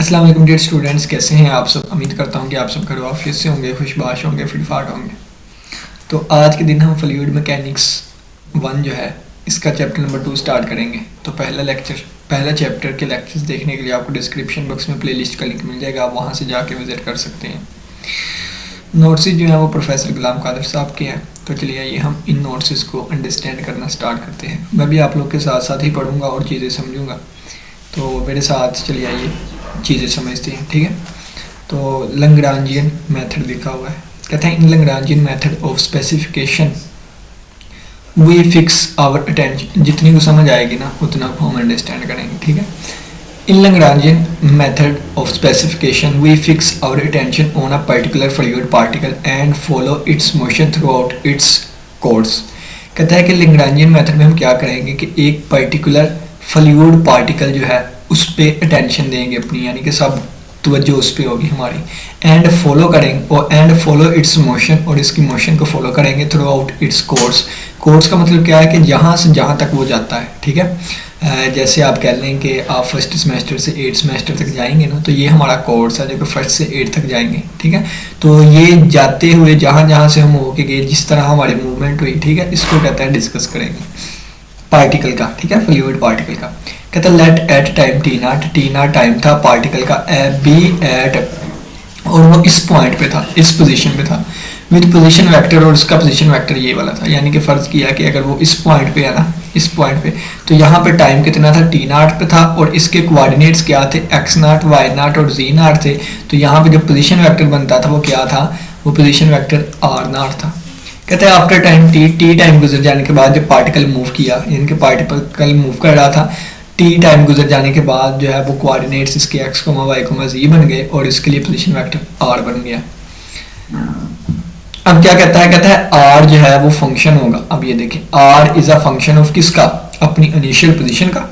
अस्सलाम वालेकुम dear students, कैसे हैं आप सब। उम्मीद करता हूं कि आप सब घर ऑफिस से होंगे, खुशबाश होंगे, फिटफाट होंगे। तो आज के दिन हम फ्लूइड मैकेनिक्स 1 जो है इसका चैप्टर नंबर 2 स्टार्ट करेंगे। तो पहला चैप्टर के लेक्चर्स देखने के लिए आपको डिस्क्रिप्शन बॉक्स में प्लेलिस्ट का लिंक मिल जाएगा, आप वहाँ से जाके विज़िट कर सकते हैं। नोट्स जो है वो प्रोफेसर गुलाम कादिर साहब के हैं। तो चलिए आइए हम इन नोट्स को अंडरस्टैंड करना स्टार्ट करते हैं। मैं भी आप लोग के साथ साथ ही पढ़ूँगा और चीज़ें समझूँगा, तो मेरे साथ चलिए आइए चीज़ें समझते हैं। ठीक है, तो लैग्रांजियन मेथड लिखा हुआ है, कहते हैं in Lagrangian method of specification we fix our attention. जितनी को समझ आएगी ना उतना को हम अंडरस्टैंड करेंगे। ठीक है, in Lagrangian method of specification we fix our attention on a particular fluid particle and follow its motion throughout its course. कहता है कि लैग्रांजियन मेथड में हम क्या करेंगे कि एक पर्टिकुलर फ्लूइड पार्टिकल जो है उस पर अटेंशन देंगे अपनी, यानी कि सब तवज्जो उस पर होगी हमारी, एंड फॉलो करेंगे और एंड फॉलो इट्स मोशन, और इसकी मोशन को फॉलो करेंगे through out its course. Course का मतलब क्या है कि जहाँ से जहाँ तक वो जाता है। ठीक है, जैसे आप कह लें कि आप फर्स्ट सेमेस्टर से 8th सेमेस्टर तक जाएंगे ना, तो ये हमारा कोर्स है जो कि फर्स्ट से 8th तक जाएंगे। ठीक है, तो ये जाते हुए जहाँ जहाँ से हम होके गए, जिस तरह हमारी मूवमेंट हुई, ठीक है, इसको कहते हैं डिस्कस करेंगे पार्टिकल का। ठीक है, फ्लूइड पार्टिकल का। कहता है let at time t naught time था पार्टिकल का, बी एट, और वो इस पॉइंट पे था, इस पोजीशन पे था, विद पोजीशन वेक्टर, और उसका पोजीशन वेक्टर ये वाला था। यानी कि फ़र्ज़ किया कि अगर वो इस पॉइंट पे है ना, इस पॉइंट पे, तो यहाँ पे टाइम कितना था, टी नॉट पे था, और इसके कोऑर्डिनेट्स क्या थे, एक्स नॉट, वाई नॉट और जी नॉट थे। तो यहाँ पे जो पोजीशन वेक्टर बनता था वो क्या था, वो पोजीशन वेक्टर आर नॉट था। कहते हैं आफ्टर टाइम टी टाइम गुजर जाने के बाद जब पार्टिकल मूव किया, यानी कि पार्टिकल मूव कर रहा था, टी टाइम गुजर जाने के बाद जो है वो कोऑर्डिनेट्स इसके एक्स कोमा वाई कोमा जी बन गए और इसके लिए पोजीशन वेक्टर आर बन गया। अब क्या कहता है आर जो है वो फंक्शन होगा। अब ये देखें, r is a function of किसका, अपनी इनिशियल पोजीशन का।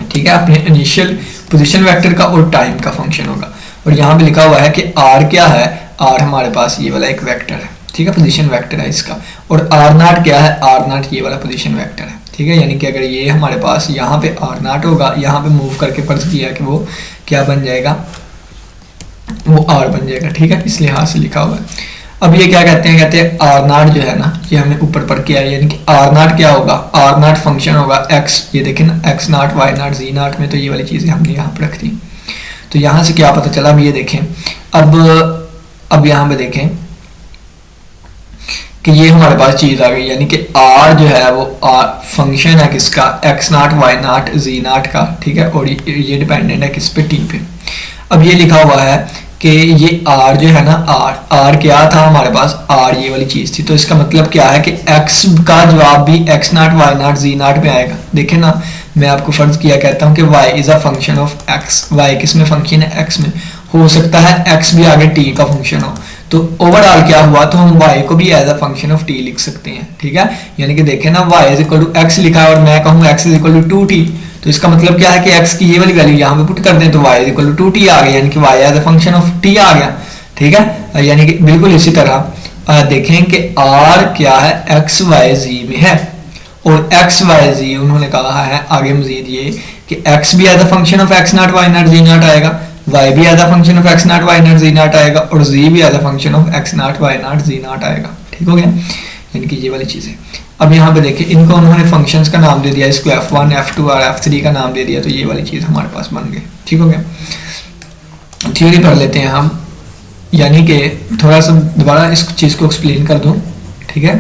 ठीक है, अपने इनिशियल पोजीशन वेक्टर का और टाइम का फंक्शन होगा। और यहाँ पे लिखा हुआ है कि आर क्या है, आर हमारे पास ये वाला एक वेक्टर है। ठीक है, पोजीशन वेक्टर है इसका। और आर नॉट क्या है, आर नॉट ये वाला पोजीशन वेक्टर है। ठीक है, यानी कि अगर ये हमारे पास यहाँ पे आर नॉट होगा, यहाँ पे मूव करके फर्ज किया कि वो क्या बन जाएगा, वो आर बन जाएगा। ठीक है, इस लिहाज से लिखा हुआ है। अब ये क्या कहते हैं आर नॉट जो है ना, ये हमें ऊपर पढ़ के आया, यानी कि आर नॉट क्या होगा, आर नॉट फंक्शन होगा एक्स। ये देखें ना, x naught, y naught, z naught में तो ये वाली चीज़ें हमने यहाँ पर रख दी। तो यहाँ से क्या पता चला, अब ये देखें, अब यहाँ पे देखें कि ये हमारे पास चीज़ आ गई, यानी कि आर जो है वो आर फंक्शन है किसका, x naught, y naught, z naught का। ठीक है, और ये डिपेंडेंट है किस पे, टी पे। अब ये लिखा हुआ है कि ये आर जो है ना, आर क्या था हमारे पास, आर ये वाली चीज़ थी। तो इसका मतलब क्या है कि एक्स का जवाब भी x naught, y naught, z naught में आएगा। देखें ना, मैं आपको फर्ज किया कहता हूँ कि y is a function of x, y किस में फंक्शन है, एक्स में। हो सकता है एक्स भी आगे टी का फंक्शन हो, तो ओवरऑल क्या हुआ, तो हम y को भी as a function of t लिख सकते हैं। ठीक है, यानी कि देखें ना, y is equal to x लिखा है और मैं कहूँ x is equal to 2t, तो इसका मतलब क्या है कि x की ये वाली वैल्यू यहाँ पे पुट कर दें तो y is equal to 2t आ गया, यानी कि y as a function of t आ गया। ठीक है, यानी कि बिल्कुल इसी तरह देखें कि r क्या है, x y z में है, और x y z उन्होंने कहा है आगे मजीद ये कि x भी as a function of x naught, y naught, z naught आएगा, y भी as a function of x naught, y naught, z naught आएगा, और z भी as a function of x naught, y naught, z naught आएगा। ठीक हो गया, यानी कि ये वाली चीज़ें। अब यहाँ पे देखिए, इनको उन्होंने फंक्शंस का नाम दे दिया, इसको f1, f2 और f3 का नाम दे दिया, तो ये वाली चीज़ हमारे पास बन गई। ठीक हो गया, थ्योरी पढ़ लेते हैं हम, यानी कि थोड़ा सा दोबारा इस चीज़ को एक्सप्लेन कर दूँ। ठीक है,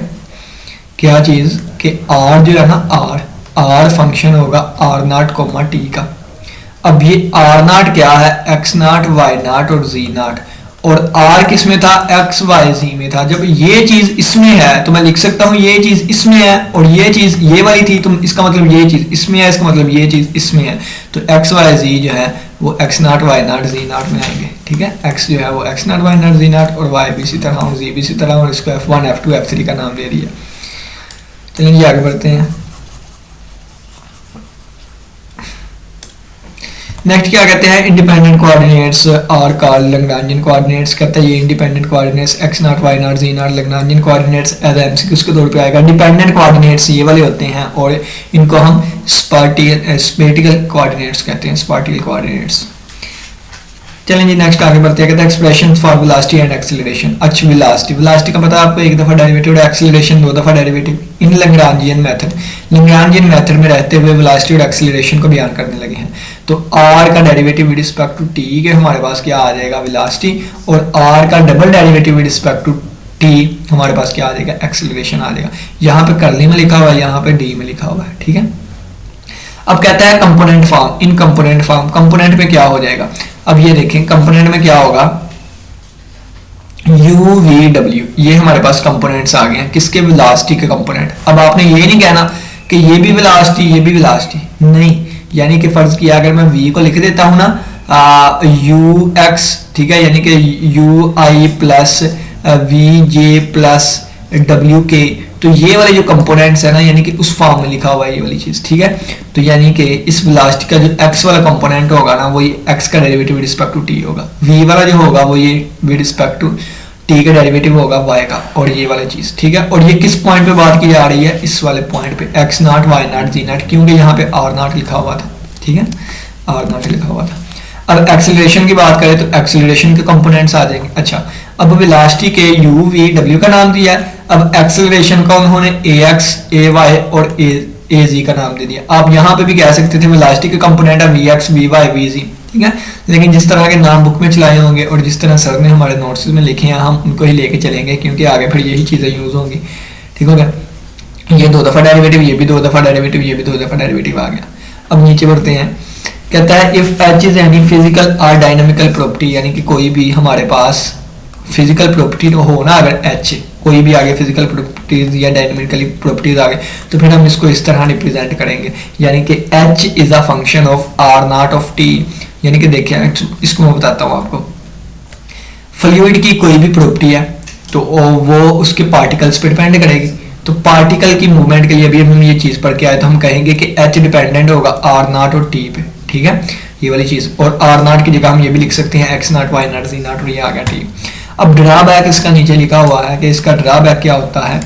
क्या चीज़ कि r जो है ना, r फंक्शन होगा आर नॉट कोमा टी का। अब ये आर नॉट क्या है, एक्स नॉट, वाई नॉट और जी नॉट, और आर किस में था, एक्स वाई जी में था। जब ये चीज इसमें है तो मैं लिख सकता हूँ ये चीज इसमें है, और ये चीज ये वाली थी, तो इसका मतलब ये चीज इसमें है, इसका मतलब ये चीज इसमें है। तो एक्स वाई जी जो है वो x naught, y naught, z naught में आएंगे। ठीक है, एक्स जो है वो x naught, y naught, z naught, और वाई भी इसी तरह और जी भी इसी तरह, और इसको f1, f2, f3 का नाम दे दिया। चलिए आगे बढ़ते हैं। नेक्स्ट क्या कहते हैं, independent coordinates are called Lagrangian coordinates. कहते हैं ये independent coordinates x naught, y naught, z naught Lagrangian coordinates as MCQ के तौर पे आएगा। डिपेंडेंट कोऑर्डिनेट्स ये वाले होते हैं और इनको हम स्पार्टिकल कोऑर्डिनेट्स कहते हैं, स्पार्टिकल कोऑर्डिनेट्स। चलें जी नेक्स्ट आगे बढ़ते हैं। कहते हैं expression for velocity and acceleration. अच्छा वेलोसिटी का पता है आपको, एक दफा डेरिवेटिव और एक्सेलरेशन दो दफा डेरिवेटिव। इन लैग्रांजियन मेथड में रहते हुए वेलोसिटी और एक्सेलरेशन को बयान करने लगे हैं। तो आर का derivative with respect to t के हमारे पास क्या आ जाएगा, वेलोसिटी, और आर का double derivative with respect to t हमारे पास क्या आ जाएगा, एक्सेलरेशन आ जाएगा। यहाँ पे कर्ली में लिखा हुआ है, यहाँ पे डी में लिखा हुआ है, ठीक है। अब कहता है कंपोनेंट फॉर्म, इन कंपोनेंट फॉर्म, कंपोनेंट में क्या हो जाएगा। अब ये देखें कंपोनेंट में क्या होगा, u v w, ये हमारे पास कंपोनेंट्स आ गए हैं किसके, वेलोसिटी के कंपोनेंट। अब आपने ये नहीं कहना कि ये भी वेलोसिटी ये भी वेलोसिटी, नहीं, यानी कि फर्ज किया अगर मैं v को लिख देता हूं ना u x, ठीक है, यानी कि u i plus v j plus w k, तो ये वाले जो कंपोनेंट्स है ना, यानी कि उस फॉर्म में लिखा हुआ है ये वाली चीज, ठीक है। तो यानी कि इस वेलोसिटी का जो x वाला कंपोनेंट होगा ना, वो ये x का derivative with respect to t होगा, v वाला जो होगा वो ये विद रिस्पेक्ट टू t का डेरिवेटिव होगा y का, और ये वाली चीज, ठीक है। और ये किस पॉइंट पे बात की जा रही है, इस वाले पॉइंट पे x naught y naught z not, क्योंकि यहाँ पे r नॉट लिखा हुआ था, ठीक है, r नॉट लिखा हुआ था। अब एक्सेलरेशन की बात करें तो एक्सेलरेशन के कंपोनेंट्स आ जाएंगे। अच्छा, अब वेलोसिटी के u v w का नाम दिया है, अब एक्सेलरेशन का उन्होंने ax ay और az का नाम दे दिया। आप यहाँ पे भी कह सकते थे वेलोसिटी के कंपोनेंट है vx vy vz, ठीक है, लेकिन जिस तरह के नाम बुक में चलाए होंगे और जिस तरह सर ने हमारे नोट्स में लिखे हैं, हम उनको ही लेके चलेंगे, क्योंकि आगे फिर यही चीज़ें यूज होंगी, ठीक हो गया। ये दो दफ़ा डेरिवेटिव, ये भी दो दफ़ा डेरिवेटिव, ये भी दो दफ़ा डेरिवेटिव आ गया। अब नीचे बढ़ते हैं, कहता है if h is any physical और डायनामिकल प्रॉपर्टी, यानी कि कोई भी हमारे पास फिजिकल प्रॉपर्टी हो ना, अगर एच कोई भी आगे फिजिकल प्रॉपर्टीज या डायनामिकल प्रॉपर्टीज आ गए, तो फिर हम इसको इस तरह रिप्रेजेंट करेंगे, यानी कि h is a function of r naught of t. यानी कि देखिए इसको मैं बताता हूँ आपको, फ्लूइड की कोई भी प्रॉपर्टी है तो वो उसके पार्टिकल्स पे डिपेंड करेगी। तो पार्टिकल की मूवमेंट के लिए अभी हम ये चीज पढ़ के आए, तो हम कहेंगे कि एच डिपेंडेंट होगा आर नॉट और टी पे, ठीक है, ये वाली चीज। और आर नॉट की जगह हम ये भी लिख सकते हैं x naught y naught z naught, और ये आ गया टी। अब ड्रॉबैक इसका नीचे लिखा हुआ है कि इसका ड्रॉबैक क्या होता है।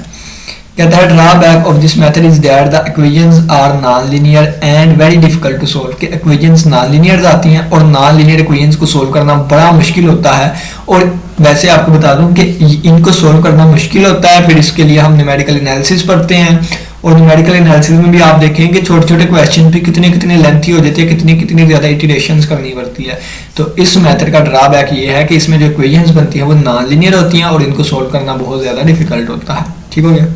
कहता है drawback of this method is that the equations are non linear and very difficult to solve. कि इक्वेशंस नॉन लीनियर आती हैं और नॉन लीनियर इक्वेशंस को सोल्व करना बड़ा मुश्किल होता है। और वैसे आपको बता दूं कि इनको सोल्व करना मुश्किल होता है, फिर इसके लिए हम न्यूमेरिकल एनालिसिस पढ़ते हैं, और न्यूमेरिकल एनालिसिस में भी आप देखेंगे छोटे छोटे क्वेश्चन भी कितने कितने लेंथी हो जाते हैं, कितनी कितनी ज़्यादा इटरेशंस करनी पड़ती है। तो इस मेथड का ड्रॉबैक ये है कि इसमें जो इक्वेशंस बनती हैं वो नॉन लीनियर होती हैं और इनको सोल्व करना बहुत ज़्यादा डिफिकल्ट होता है, ठीक हो गया।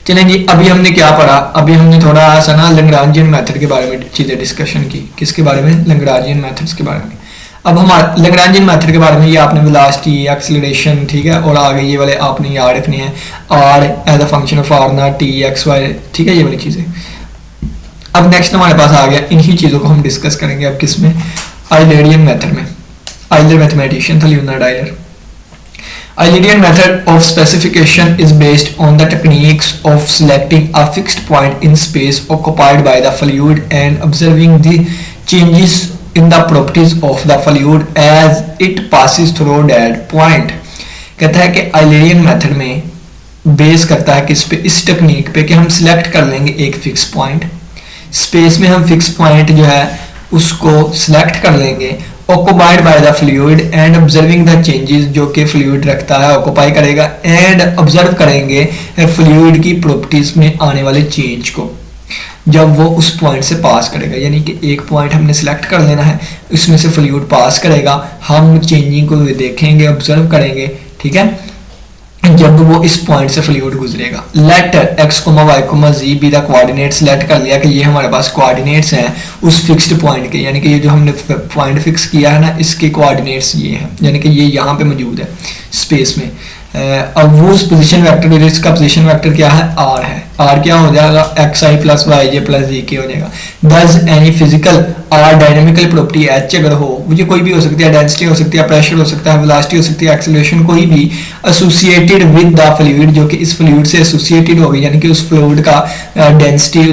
चलें जी, अभी हमने क्या पढ़ा, अभी हमने थोड़ा सा ना लैग्रांजियन मेथड के बारे में चीज़ें डिस्कशन की। किसके बारे में, लैग्रांजियन मेथड्स के बारे में। अब हमारे लैग्रांजियन मेथड के बारे में ये आपने वेलोसिटी, एक्सेलरेशन, ठीक है, और आगे ये वाले आपने याद रखने हैं, r as a function of r naught t x y, ठीक है, ये वाली चीज़ें। अब नेक्स्ट हमारे पास आ गया, इन्हीं चीज़ों को हम डिस्कस करेंगे अब किस में, आइलरियन मेथड में। आइलर मैथमेटिशियन था Leonard Euler. Eulerian method of specification is based on the techniques of selecting a fixed point in space occupied by the fluid and observing the changes in the properties of the fluid as it passes through that point। कहता है कि Eulerian method में base करता है किस पे, इस technique पे कि हम सिलेक्ट कर लेंगे एक फिक्स पॉइंट, स्पेस में हम फिक्स पॉइंट जो है उसको सिलेक्ट कर लेंगे, occupied by the fluid and observing the changes, जो कि फ्लूइड रखता है ऑक्यूपाई करेगा, एंड ऑब्जर्व करेंगे फ्लूइड की प्रॉपर्टीज में आने वाले चेंज को जब वो उस पॉइंट से पास करेगा। यानी कि एक पॉइंट हमने सिलेक्ट कर लेना है, उसमें से फ्लूइड पास करेगा, हम चेंजिंग को देखेंगे, ऑब्जर्व करेंगे, ठीक है, जब वो इस पॉइंट से फ्लूइड गुजरेगा। Let x, y, z be the coordinates. Let कर लिया कि ये हमारे पास कोऑर्डिनेट्स हैं उस फिक्स्ड पॉइंट के, यानी कि ये जो हमने पॉइंट फिक्स किया है ना, इसके कोऑर्डिनेट्स ये हैं, यानी कि ये यहाँ पे मौजूद है स्पेस में। अब वो उस पोजीशन वेक्टर, इसका पोजीशन वेक्टर क्या है, r है। r क्या हो जाएगा, xi प्लस वाई जे प्लस जी के हो जाएगा। दस एनी फिजिकल और डायनेमिकल प्रॉपर्टी h अगर हो, मुझे कोई भी हो सकती है, डेंसिटी हो सकती है, प्रेशर हो सकता है, वेलोसिटी हो सकती है, एक्सेलरेशन कोई भी एसोसिएटेड विद द फ्लूइड, जो कि इस फ्लूइड से एसोसिएटेड होगी, यानी कि उस फ्लूइड का डेंसिटी,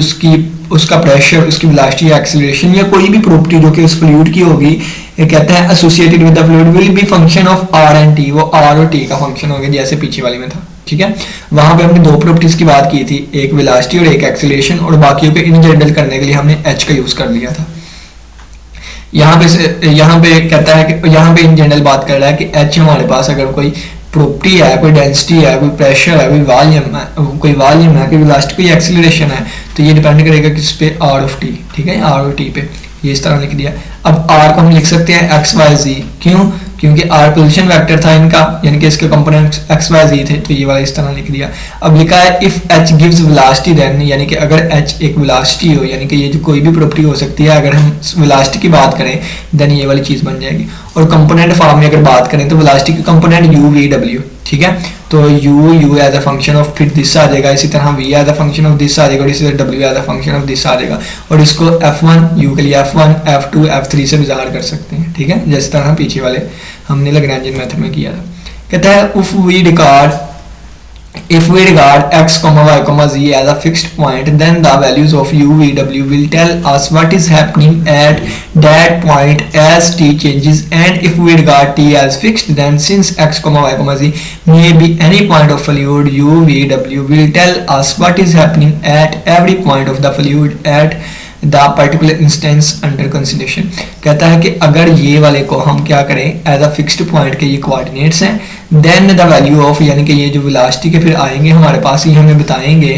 उसका प्रेशर, उसकी वेलोसिटी या एक्सेलरेशन या कोई भी प्रॉपर्टी जो कि उस फ्लूइड की होगी, ये कहता है associated with the fluid will be function of r and t. वो आर और टी का फंक्शन होगा, जैसे पीछे वाली में था, ठीक है। वहां पे हमने दो प्रॉपर्टीज की बात की थी, एक वेलोसिटी और एक एक्सेलरेशन, और बाकियों को इन जनरल करने के लिए हमने एच का यूज कर लिया था। यहाँ पे कहता है कि यहाँ पे इन जनरल बात कर रहा है कि एच हमारे पास अगर कोई प्रॉपर्टी है, कोई डेंसिटी है, कोई प्रेशर है, कोई वॉल्यूम है, कोई वेलोसिटी, कोई एक्सीलरेशन है, तो ये डिपेंड करेगा किस पे, आर ऑफ टी। ठीक है, आर ऑफ टी पे ये इस तरह लिख दिया। अब आर को हम लिख सकते हैं एक्स वाई जी, क्यों? क्योंकि आर पोजीशन वेक्टर था इनका, यानी कि इसके कंपोनेंट्स एक्स वाई जी थे, तो ये वाला इस तरह लिख दिया। अब लिखा है if h gives velocity then, यानी कि अगर एच एक वेलोसिटी हो, यानी कि ये जो कोई भी प्रॉपर्टी हो सकती है, अगर हम वेलोसिटी की बात करें देन ये वाली चीज बन जाएगी। और कंपोनेंट फॉर्म में अगर बात करें तो वेलोसिटी के कंपोनेंट यू वी डब्ल्यू, ठीक है, तो U as a function of फिर दिस आ जाएगा, इसी तरह V as a function of this आ जाएगा, और इसी तरह W as a function of this आ जाएगा। और इसको F1 यू के लिए F1 F2 F3 से ज़ाहिर कर सकते हैं। ठीक है, जिस तरह पीछे वाले हमने लैग्रेंजियन मेथड में किया था। कहता है if we regard x, y, z as a fixed point, then the values of u, v, w will tell us what is happening at that point as t changes. And if we regard t as fixed, then since x, y, z may be any point of fluid, u, v, w will tell us what is happening at every point of the fluid at the particular instance under consideration। कहता है कि अगर ये वाले को हम क्या करें, एज अ फिक्स्ड पॉइंट के ये कोऑर्डिनेट्स हैं, देन द वैल्यू ऑफ, यानी कि ये जो वेलोसिटी के फिर आएंगे हमारे पास, ये हमें बताएंगे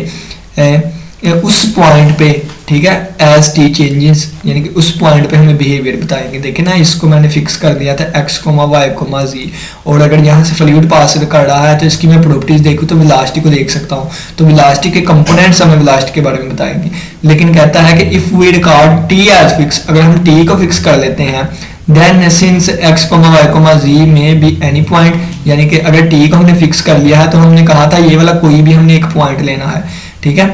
उस पॉइंट पे, ठीक है, एज टी चेंजेस, यानी कि उस पॉइंट पे हमें बिहेवियर बताएंगे। देखें ना, इसको मैंने फिक्स कर दिया था x, y, z, और अगर यहाँ से फ्लूइड पास कर रहा है तो इसकी मैं प्रॉपर्टीज देखूँ तो वेलोसिटी को देख सकता हूँ, तो वेलोसिटी के कंपोनेंट्स हमें वेलोसिटी के बारे में बताएंगे। लेकिन कहता है कि if we record t as fix, अगर हम t को फिक्स कर लेते हैं, then since x, y, z में बी एनी पॉइंट, यानी कि अगर t को हमने फिक्स कर लिया है तो हमने कहा था ये वाला कोई भी हमने एक पॉइंट लेना है, ठीक है,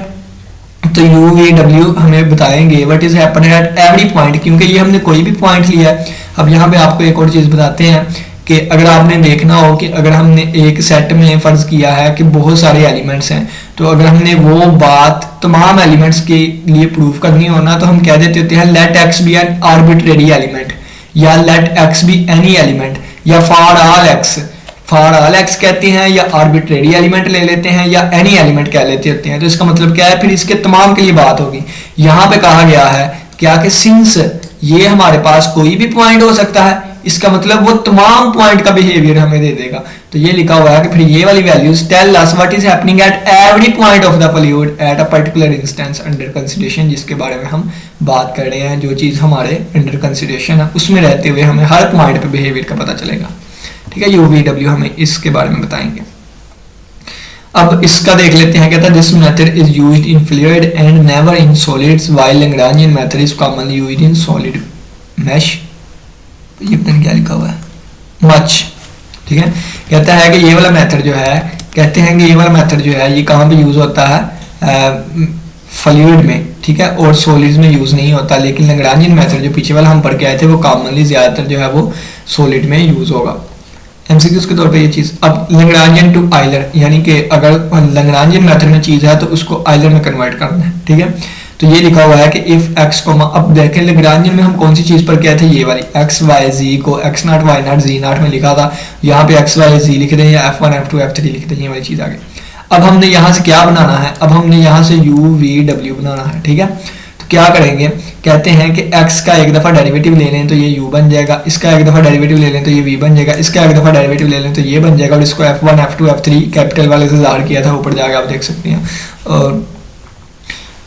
तो यू वी डब्ल्यू हमें बताएंगे what is happening at every point, क्योंकि ये हमने कोई भी पॉइंट लिया है। अब यहाँ पे आपको एक और चीज बताते हैं कि अगर आपने देखना हो कि अगर हमने एक सेट में फर्ज किया है कि बहुत सारे एलिमेंट्स हैं, तो अगर हमने वो बात तमाम एलिमेंट्स के लिए प्रूव करनी हो ना, तो हम कह देते होते हैं let X be an arbitrary element, या let X be any element, या फॉर ऑल एक्स कहते हैं, या आर्बिट्रेरी एलिमेंट ले लेते हैं, या एनी एलिमेंट कह लेते होते हैं। तो इसका मतलब क्या है, फिर इसके तमाम के लिए बात होगी। यहाँ पे कहा गया है क्या कि सिंस ये हमारे पास कोई भी पॉइंट हो सकता है, इसका मतलब वो तमाम पॉइंट का बिहेवियर हमें दे देगा। तो ये लिखा हुआ है कि फिर ये वाली values tell us what is happening at every point of the fluid at a particular instance under consideration, जिसके बारे में हम बात कर रहे हैं, जो चीज हमारे अंडर कंसीडरेशन है उसमें रहते हुए हमें हर पॉइंट पे बिहेवियर का पता चलेगा। ठीक है, यूवीडब्ल्यू हमें इसके बारे में बताएंगे। अब इसका देख लेते हैं, कहता है this method is used in fluid and never in solids while Lagrangian method is commonly used in solid mesh. ये पता नहीं क्या लिखा हुआ है, मच, ठीक है। कहता है कि ये वाला मेथड जो है, कहते हैं कि ये वाला मेथड जो है ये कहाँ पे यूज होता है, फ्लूइड में, ठीक है, और सॉलिड्स में यूज नहीं होता। लेकिन लैग्रेंजियन मेथड जो पीछे वाला हम पढ़ के आए थे वो कॉमनली ज्यादातर जो है वो सॉलिड में यूज होगा, एमसीक्यूज के तौर पे ये चीज। अब लैग्रेंजियन टू आइलर, यानी कि अगर लैग्रेंजियन मेथड में चीज है तो उसको आइलर में कन्वर्ट करना है, ठीक है। तो ये लिखा हुआ है कि इफ एक्स को, अब देखें लैग्रेंजियन में हम कौन सी चीज पर क्या थे, ये वाली एक्स वाई जी को x naught y naught z naught में लिखा था, यहाँ पे एक्स वाई जी लिख दें या F1 F2 F3 लिख दें, ये वाली चीज आ गई। अब हमने यहाँ से क्या बनाना है, अब हमने यहाँ से यू वी डब्ल्यू बनाना है, ठीक है। तो क्या करेंगे, कहते हैं कि x का एक दफा डेरिवेटिव ले लें तो ये u बन जाएगा, इसका एक दफा डेरिवेटिव ले लें तो ये v बन जाएगा, इसका एक दफा डेरिवेटिव ले लें तो ये बन जाएगा, और इसको F1 F2 F3 कैपिटल वाले से ज़ाहिर किया था, ऊपर जाके आप देख सकते हैं। और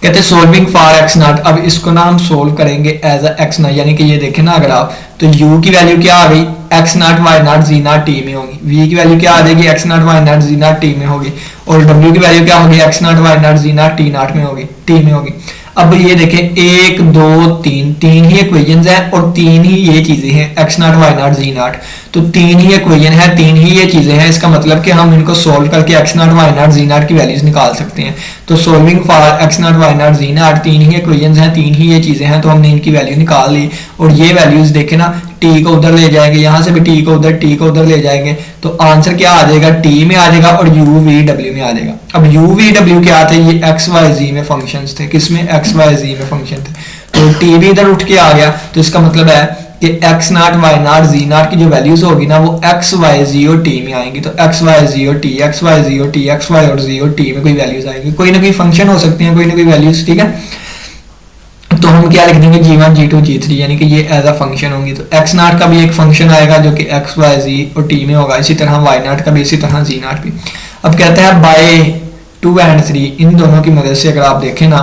कहते हैं सोल्विंग फॉर एक्स नॉट, अब इसको ना हम सोल्व करेंगे एज अ एक्स नॉट, यानी कि ये देखें ना अगर आप, तो u की वैल्यू क्या आ गई, x naught y naught z naught t में होगी, v की वैल्यू क्या आ जाएगी, x naught y naught z naught t में होगी, और w की वैल्यू क्या होगी, x naught y naught z naught t naught में होगी, टी में होगी। अब ये देखें 1 2 3 तीन ही इक्वेशंस हैं और तीन ही ये चीजें हैं, x naught y naught z naught, तो तीन ही इक्वेशन है, तीन ही ये चीजें हैं। इसका मतलब कि हम इनको सोल्व करके x naught y naught z naught की वैल्यूज निकाल सकते हैं। तो solving for x naught y naught z naught, तीन ही इक्वेशंस हैं, तीन ही ये चीजें हैं, तो हमने इनकी वैल्यू निकाल ली। और ये वैल्यूज देखे ना, टी को उधर ले जाएंगे, यहाँ से भी टी को उधर, टी को उधर ले जाएंगे, तो आंसर क्या आ जाएगा, टी में आ जाएगा और यू वी डब्ल्यू में आ जाएगा। अब यू वी डब्ल्यू क्या थे, ये एक्स वाई जी में फंक्शंस थे, किसमें, एक्स वाई जी में फंक्शन थे, तो टी भी इधर उठ के आ गया। तो इसका मतलब है कि x naught y naught z naught की जो वैल्यूज होगी ना वो एक्स वाई जी और टी में आएंगी। तो एक्स वाई जी और टी, एक्स वाई जी और टी, एक्स वाई और जी और टी में कोई वैल्यूज आएंगी, कोई ना कोई फंक्शन हो सकते हैं, कोई ना कोई वैल्यूज, ठीक है। तो हम क्या लिख देंगे G1 G2 G3, यानी कि ये एज अ फंक्शन होंगी। तो x नॉट का भी एक फंक्शन आएगा जो कि x y z और t में होगा, इसी तरह y नॉट का भी, इसी तरह z नॉट भी। अब कहते हैं बाय 2 और 3, इन दोनों की मदद से अगर आप देखें ना,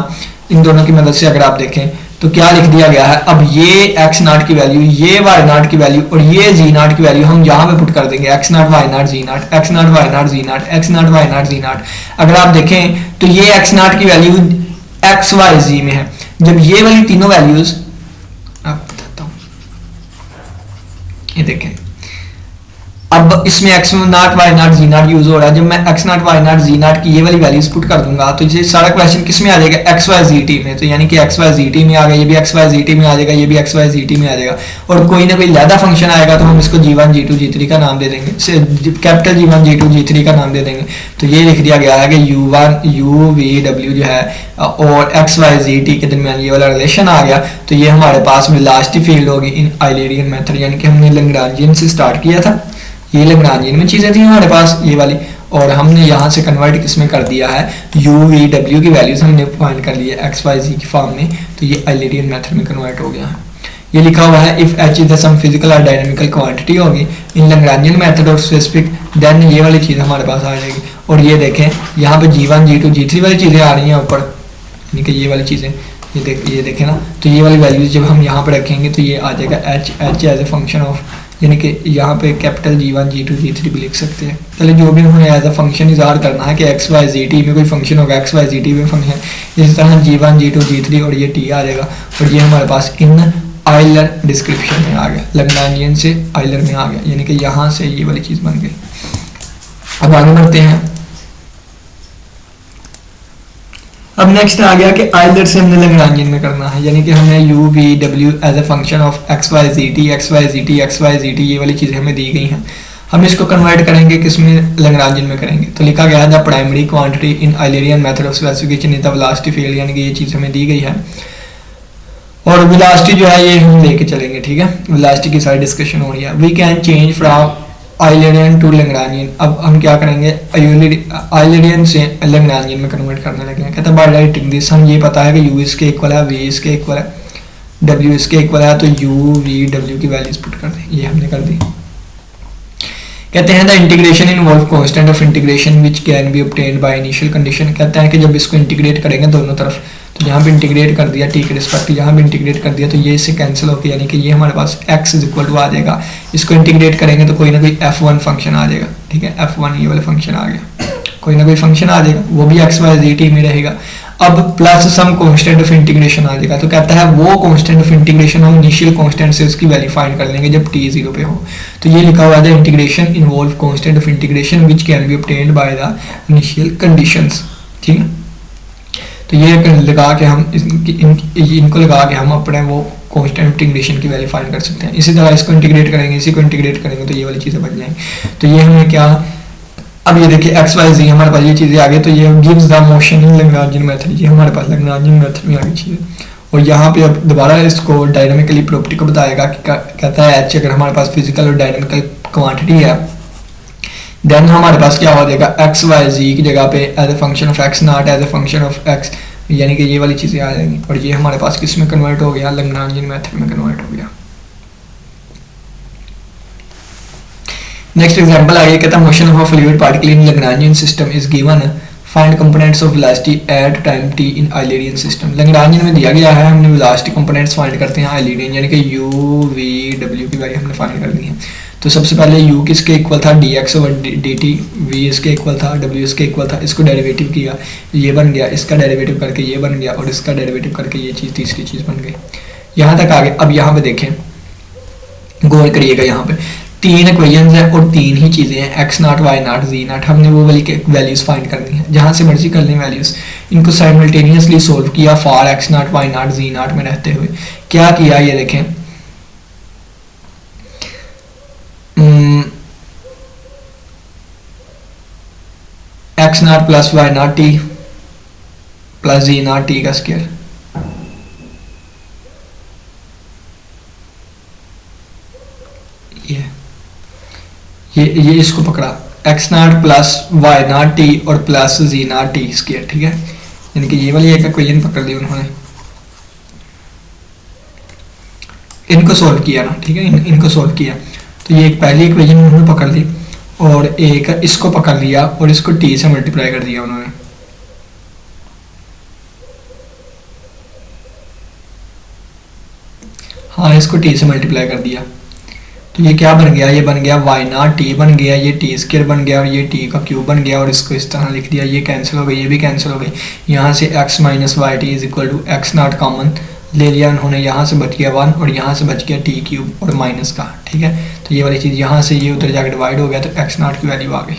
इन दोनों की मदद से अगर आप देखें तो क्या लिख दिया गया है, अब ये x नॉट की वैल्यू, ये y नॉट की वैल्यू और ये z नॉट की वैल्यू हम यहाँ पे पुट कर देंगे, x naught y naught z not, x naught y naught z not, x naught y naught z not. अगर आप देखें तो ये x नॉट की वैल्यू x y z में है। जब ये वाली तीनों वैल्यूज, आप बताता हूं, ये देखें, अब इसमें x naught y naught z not use हो रहा है। जब मैं x naught y naught z not की ये वाली वैल्यूज पुट कर दूंगा तो ये सारा क्वेश्चन किस में आ जाएगा, x y z t में। तो यानी कि x y z t में आ गया, ये भी x y z t में आ जाएगा, ये भी x y z t में आ जाएगा, और कोई ना कोई लैदा फंक्शन आएगा तो हम इसको G1 G2 G3 का नाम दे देंगे, कैपिटल G1 G2 G3 का नाम दे देंगे। तो ये लिख दिया गया है कि U1 U V W जो है और x y z t के दरमियान ये वाला रिलेशन आ गया। तो ये हमारे पास वेलोसिटी फील्ड होगी इन आइलेरियन मेथड, यानी कि हमने लैग्रांजियन से स्टार्ट किया था, ये लैग्रांजियन में चीज़ें थी हमारे पास ये वाली, और हमने यहाँ से कन्वर्ट किसमें कर दिया है, u v w की वैल्यूज हमने फाइंड कर ली है x y z की फॉर्म में। तो ये आइलेरियन मेथड में कन्वर्ट हो गया है। ये लिखा हुआ है if h is the some physical और डायनामिकल क्वांटिटी होगी इन लैग्रांजियन मेथड और स्पेसिफिक, देन ये वाली चीज़ हमारे पास आ जाएगी। और ये देखें यहाँ पे G1 G2 G3 वाली चीज़ें आ रही हैं ऊपर, यानी कि ये वाली चीज़ें, ये देखें ना, तो ये वाली वैल्यूज जब हम यहाँ पर रखेंगे तो ये आ जाएगा h as a function of, यानी कि यहाँ पे कैपिटल G1 G2 G3 भी लिख सकते हैं। पहले जो भी हमें एज अ फंक्शन इज़हार करना है कि x y z t में कोई फंक्शन होगा, x y z t में फंक्शन, इसी तरह G1 G2 G3 और ये t आ जाएगा। और ये हमारे पास इन आइलर डिस्क्रिप्शन में आ गया, लैग्रांजियन से आइलर में आ गया, यानी कि यहाँ से ये वाली चीज़ बन गई। अब आगे बढ़ते हैं। अब नेक्स्ट आ गया कि आइलर से हमने लैग्रांजियन में करना है, यानी कि हमें u v w as a function of x y z t x y z t x y z t, ये वाली चीज़ें हमें दी गई हैं। हम इसको कन्वर्ट करेंगे किसमें, लैग्रांजियन में करेंगे। तो लिखा गया है the primary quantity in Eulerian method of specification is the velocity field, यानी कि ये चीज़ हमें दी गई है। और वेलोसिटी जो है ये हम लेके चलेंगे, ठीक है, वेलोसिटी की सारी डिस्कशन हो रही है। We can change from Eulerian to Lagrangian. अब हम क्या करेंगे, आइलेरियन से लैग्रांजियन में कन्वर्ट करने लगे हैं। कहते हैं बाय राइटिंग दिस, हम ये पता है कि u इसके इक्वल है, v इसके इक्वल है, w इसके इक्वल है, तो u v w की वैल्यूज पुट कर दें, ये हमने कर दी। कहते हैं the integration involve constant of integration which can be obtained by initial condition. कहते हैं कि जब इसको इंटीग्रेट करेंगे दोनों तरफ, तो यहाँ पे इंटीग्रेट कर दिया t के रिस्पेक्ट, यहाँ पे इंटीग्रेट कर दिया तो ये इससे कैंसिल होकर, यानी कि ये हमारे पास x इज इक्वल टू आ जाएगा। इसको इंटीग्रेट करेंगे तो कोई ना कोई f1 फंक्शन आ जाएगा, ठीक है, f1 ये वाला फंक्शन आ गया, कोई ना कोई फंक्शन आ जाएगा, वो भी x y z t में रहेगा। अब plus some constant of integration आ जाएगा। तो कहता है वो कांस्टेंट ऑफ इंटीग्रेशन हम इनिशियल कांस्टेंट से उसकी वैल्यू फाइंड कर लेंगे जब t 0 पे हो। तो ये लिखा हुआ है the integration involve constant of integration which can be obtained by the initial conditions, ठीक है। तो ये लगा के हम इनको लगा के हम अपने वो कांस्टेंट इंटीग्रेशन की वैल्यू फाइंड कर सकते हैं। इसी तरह इसको इंटीग्रेट करेंगे, इसी को इंटीग्रेट करेंगे तो ये वाली चीज़ें बन जाएंगी। तो ये हमें क्या, अब ये देखिए x y z हमारे पास ये चीज़ें आ गई, तो ये gives the motion in Lagrangian method, ये हमारे पास लैग्रांजियन मेथड में आ गई चीज़ें। और यहाँ पे अब दोबारा इसको डायनामिकली प्रॉपर्टी को बताएगा कि कहता है h अगर हमारे पास फिजिकल और डायनामिकल क्वांटिटी है, देन हमारे पास क्या हो जाएगा, x y z की जगह पे as a function of x naught as a function of x, यानी कि ये वाली चीज़ें आ जाएंगी। और ये हमारे पास किस में कन्वर्ट हो गया, लैग्रांजियन मेथड में कन्वर्ट हो गया। नेक्स्ट एग्जांपल आ गया, कहता है motion of a fluid particle in Lagrangian system is given, find components of velocity at time t in Eulerian system. Lagrangian में दिया गया है, हमने वेलोसिटी कंपोनेंट्स फाइंड करते हैं आइलेरियन, यानी कि u v w की वैल्यू हमने फाइंड कर ली है। तो सबसे पहले u किसके इक्वल था, dx ओवर dt, v इसके इक्वल था, w इसके इक्वल था, इसको डेरिवेटिव किया, ये बन गया, इसका डेरिवेटिव करके ये बन गया, और इसका डेरिवेटिव करके ये चीज़ तीसरी चीज़ बन गई। यहाँ तक आ गए। अब यहाँ पे देखें, गौर करिएगा, यहाँ पे 3 इक्वेशंस है और 3 ही चीज़ें हैं, x naught y naught z not. हमने वो वाली वैल्यूज़ फाइंड करनी है, जहाँ से मर्जी कर लें वैल्यूज़। इनको साइमल्टेनियसली सोल्व किया for x naught y naught z not में रहते हुए। क्या किया, ये देखें, x not plus y not t plus z not t का स्क्वायर, ये इसको पकड़ा, x not plus y not t और plus z not t square, ठीक है, यानी कि ये वाली एक इक्वेशन पकड़ ली उन्होंने। इनको सॉल्व किया ना, ठीक है, इनको सॉल्व किया। तो ये एक पहली इक्वेशन उन्होंने पकड़ ली और एक इसको पकड़ लिया और इसको टी से मल्टीप्लाई कर दिया उन्होंने। हाँ, इसको टी से मल्टीप्लाई कर दिया। तो ये क्या बन गया, ये बन गया वाई नॉट टी बन गया, ये टी स्क्वायर बन गया और ये टी का क्यूब बन गया और इसको इस तरह लिख दिया। ये कैंसिल हो गई, ये भी कैंसिल हो गई। यहाँ से x minus y t is equal to x naught common ले लिया उन्होंने, यहाँ से बच गया 1 और यहाँ से बच गया टी क्यूब और माइनस का, ठीक है। तो ये वाली चीज़ यहाँ से ये उधर जाकर डिवाइड हो गया तो एक्स नॉट की वैल्यू आ गई।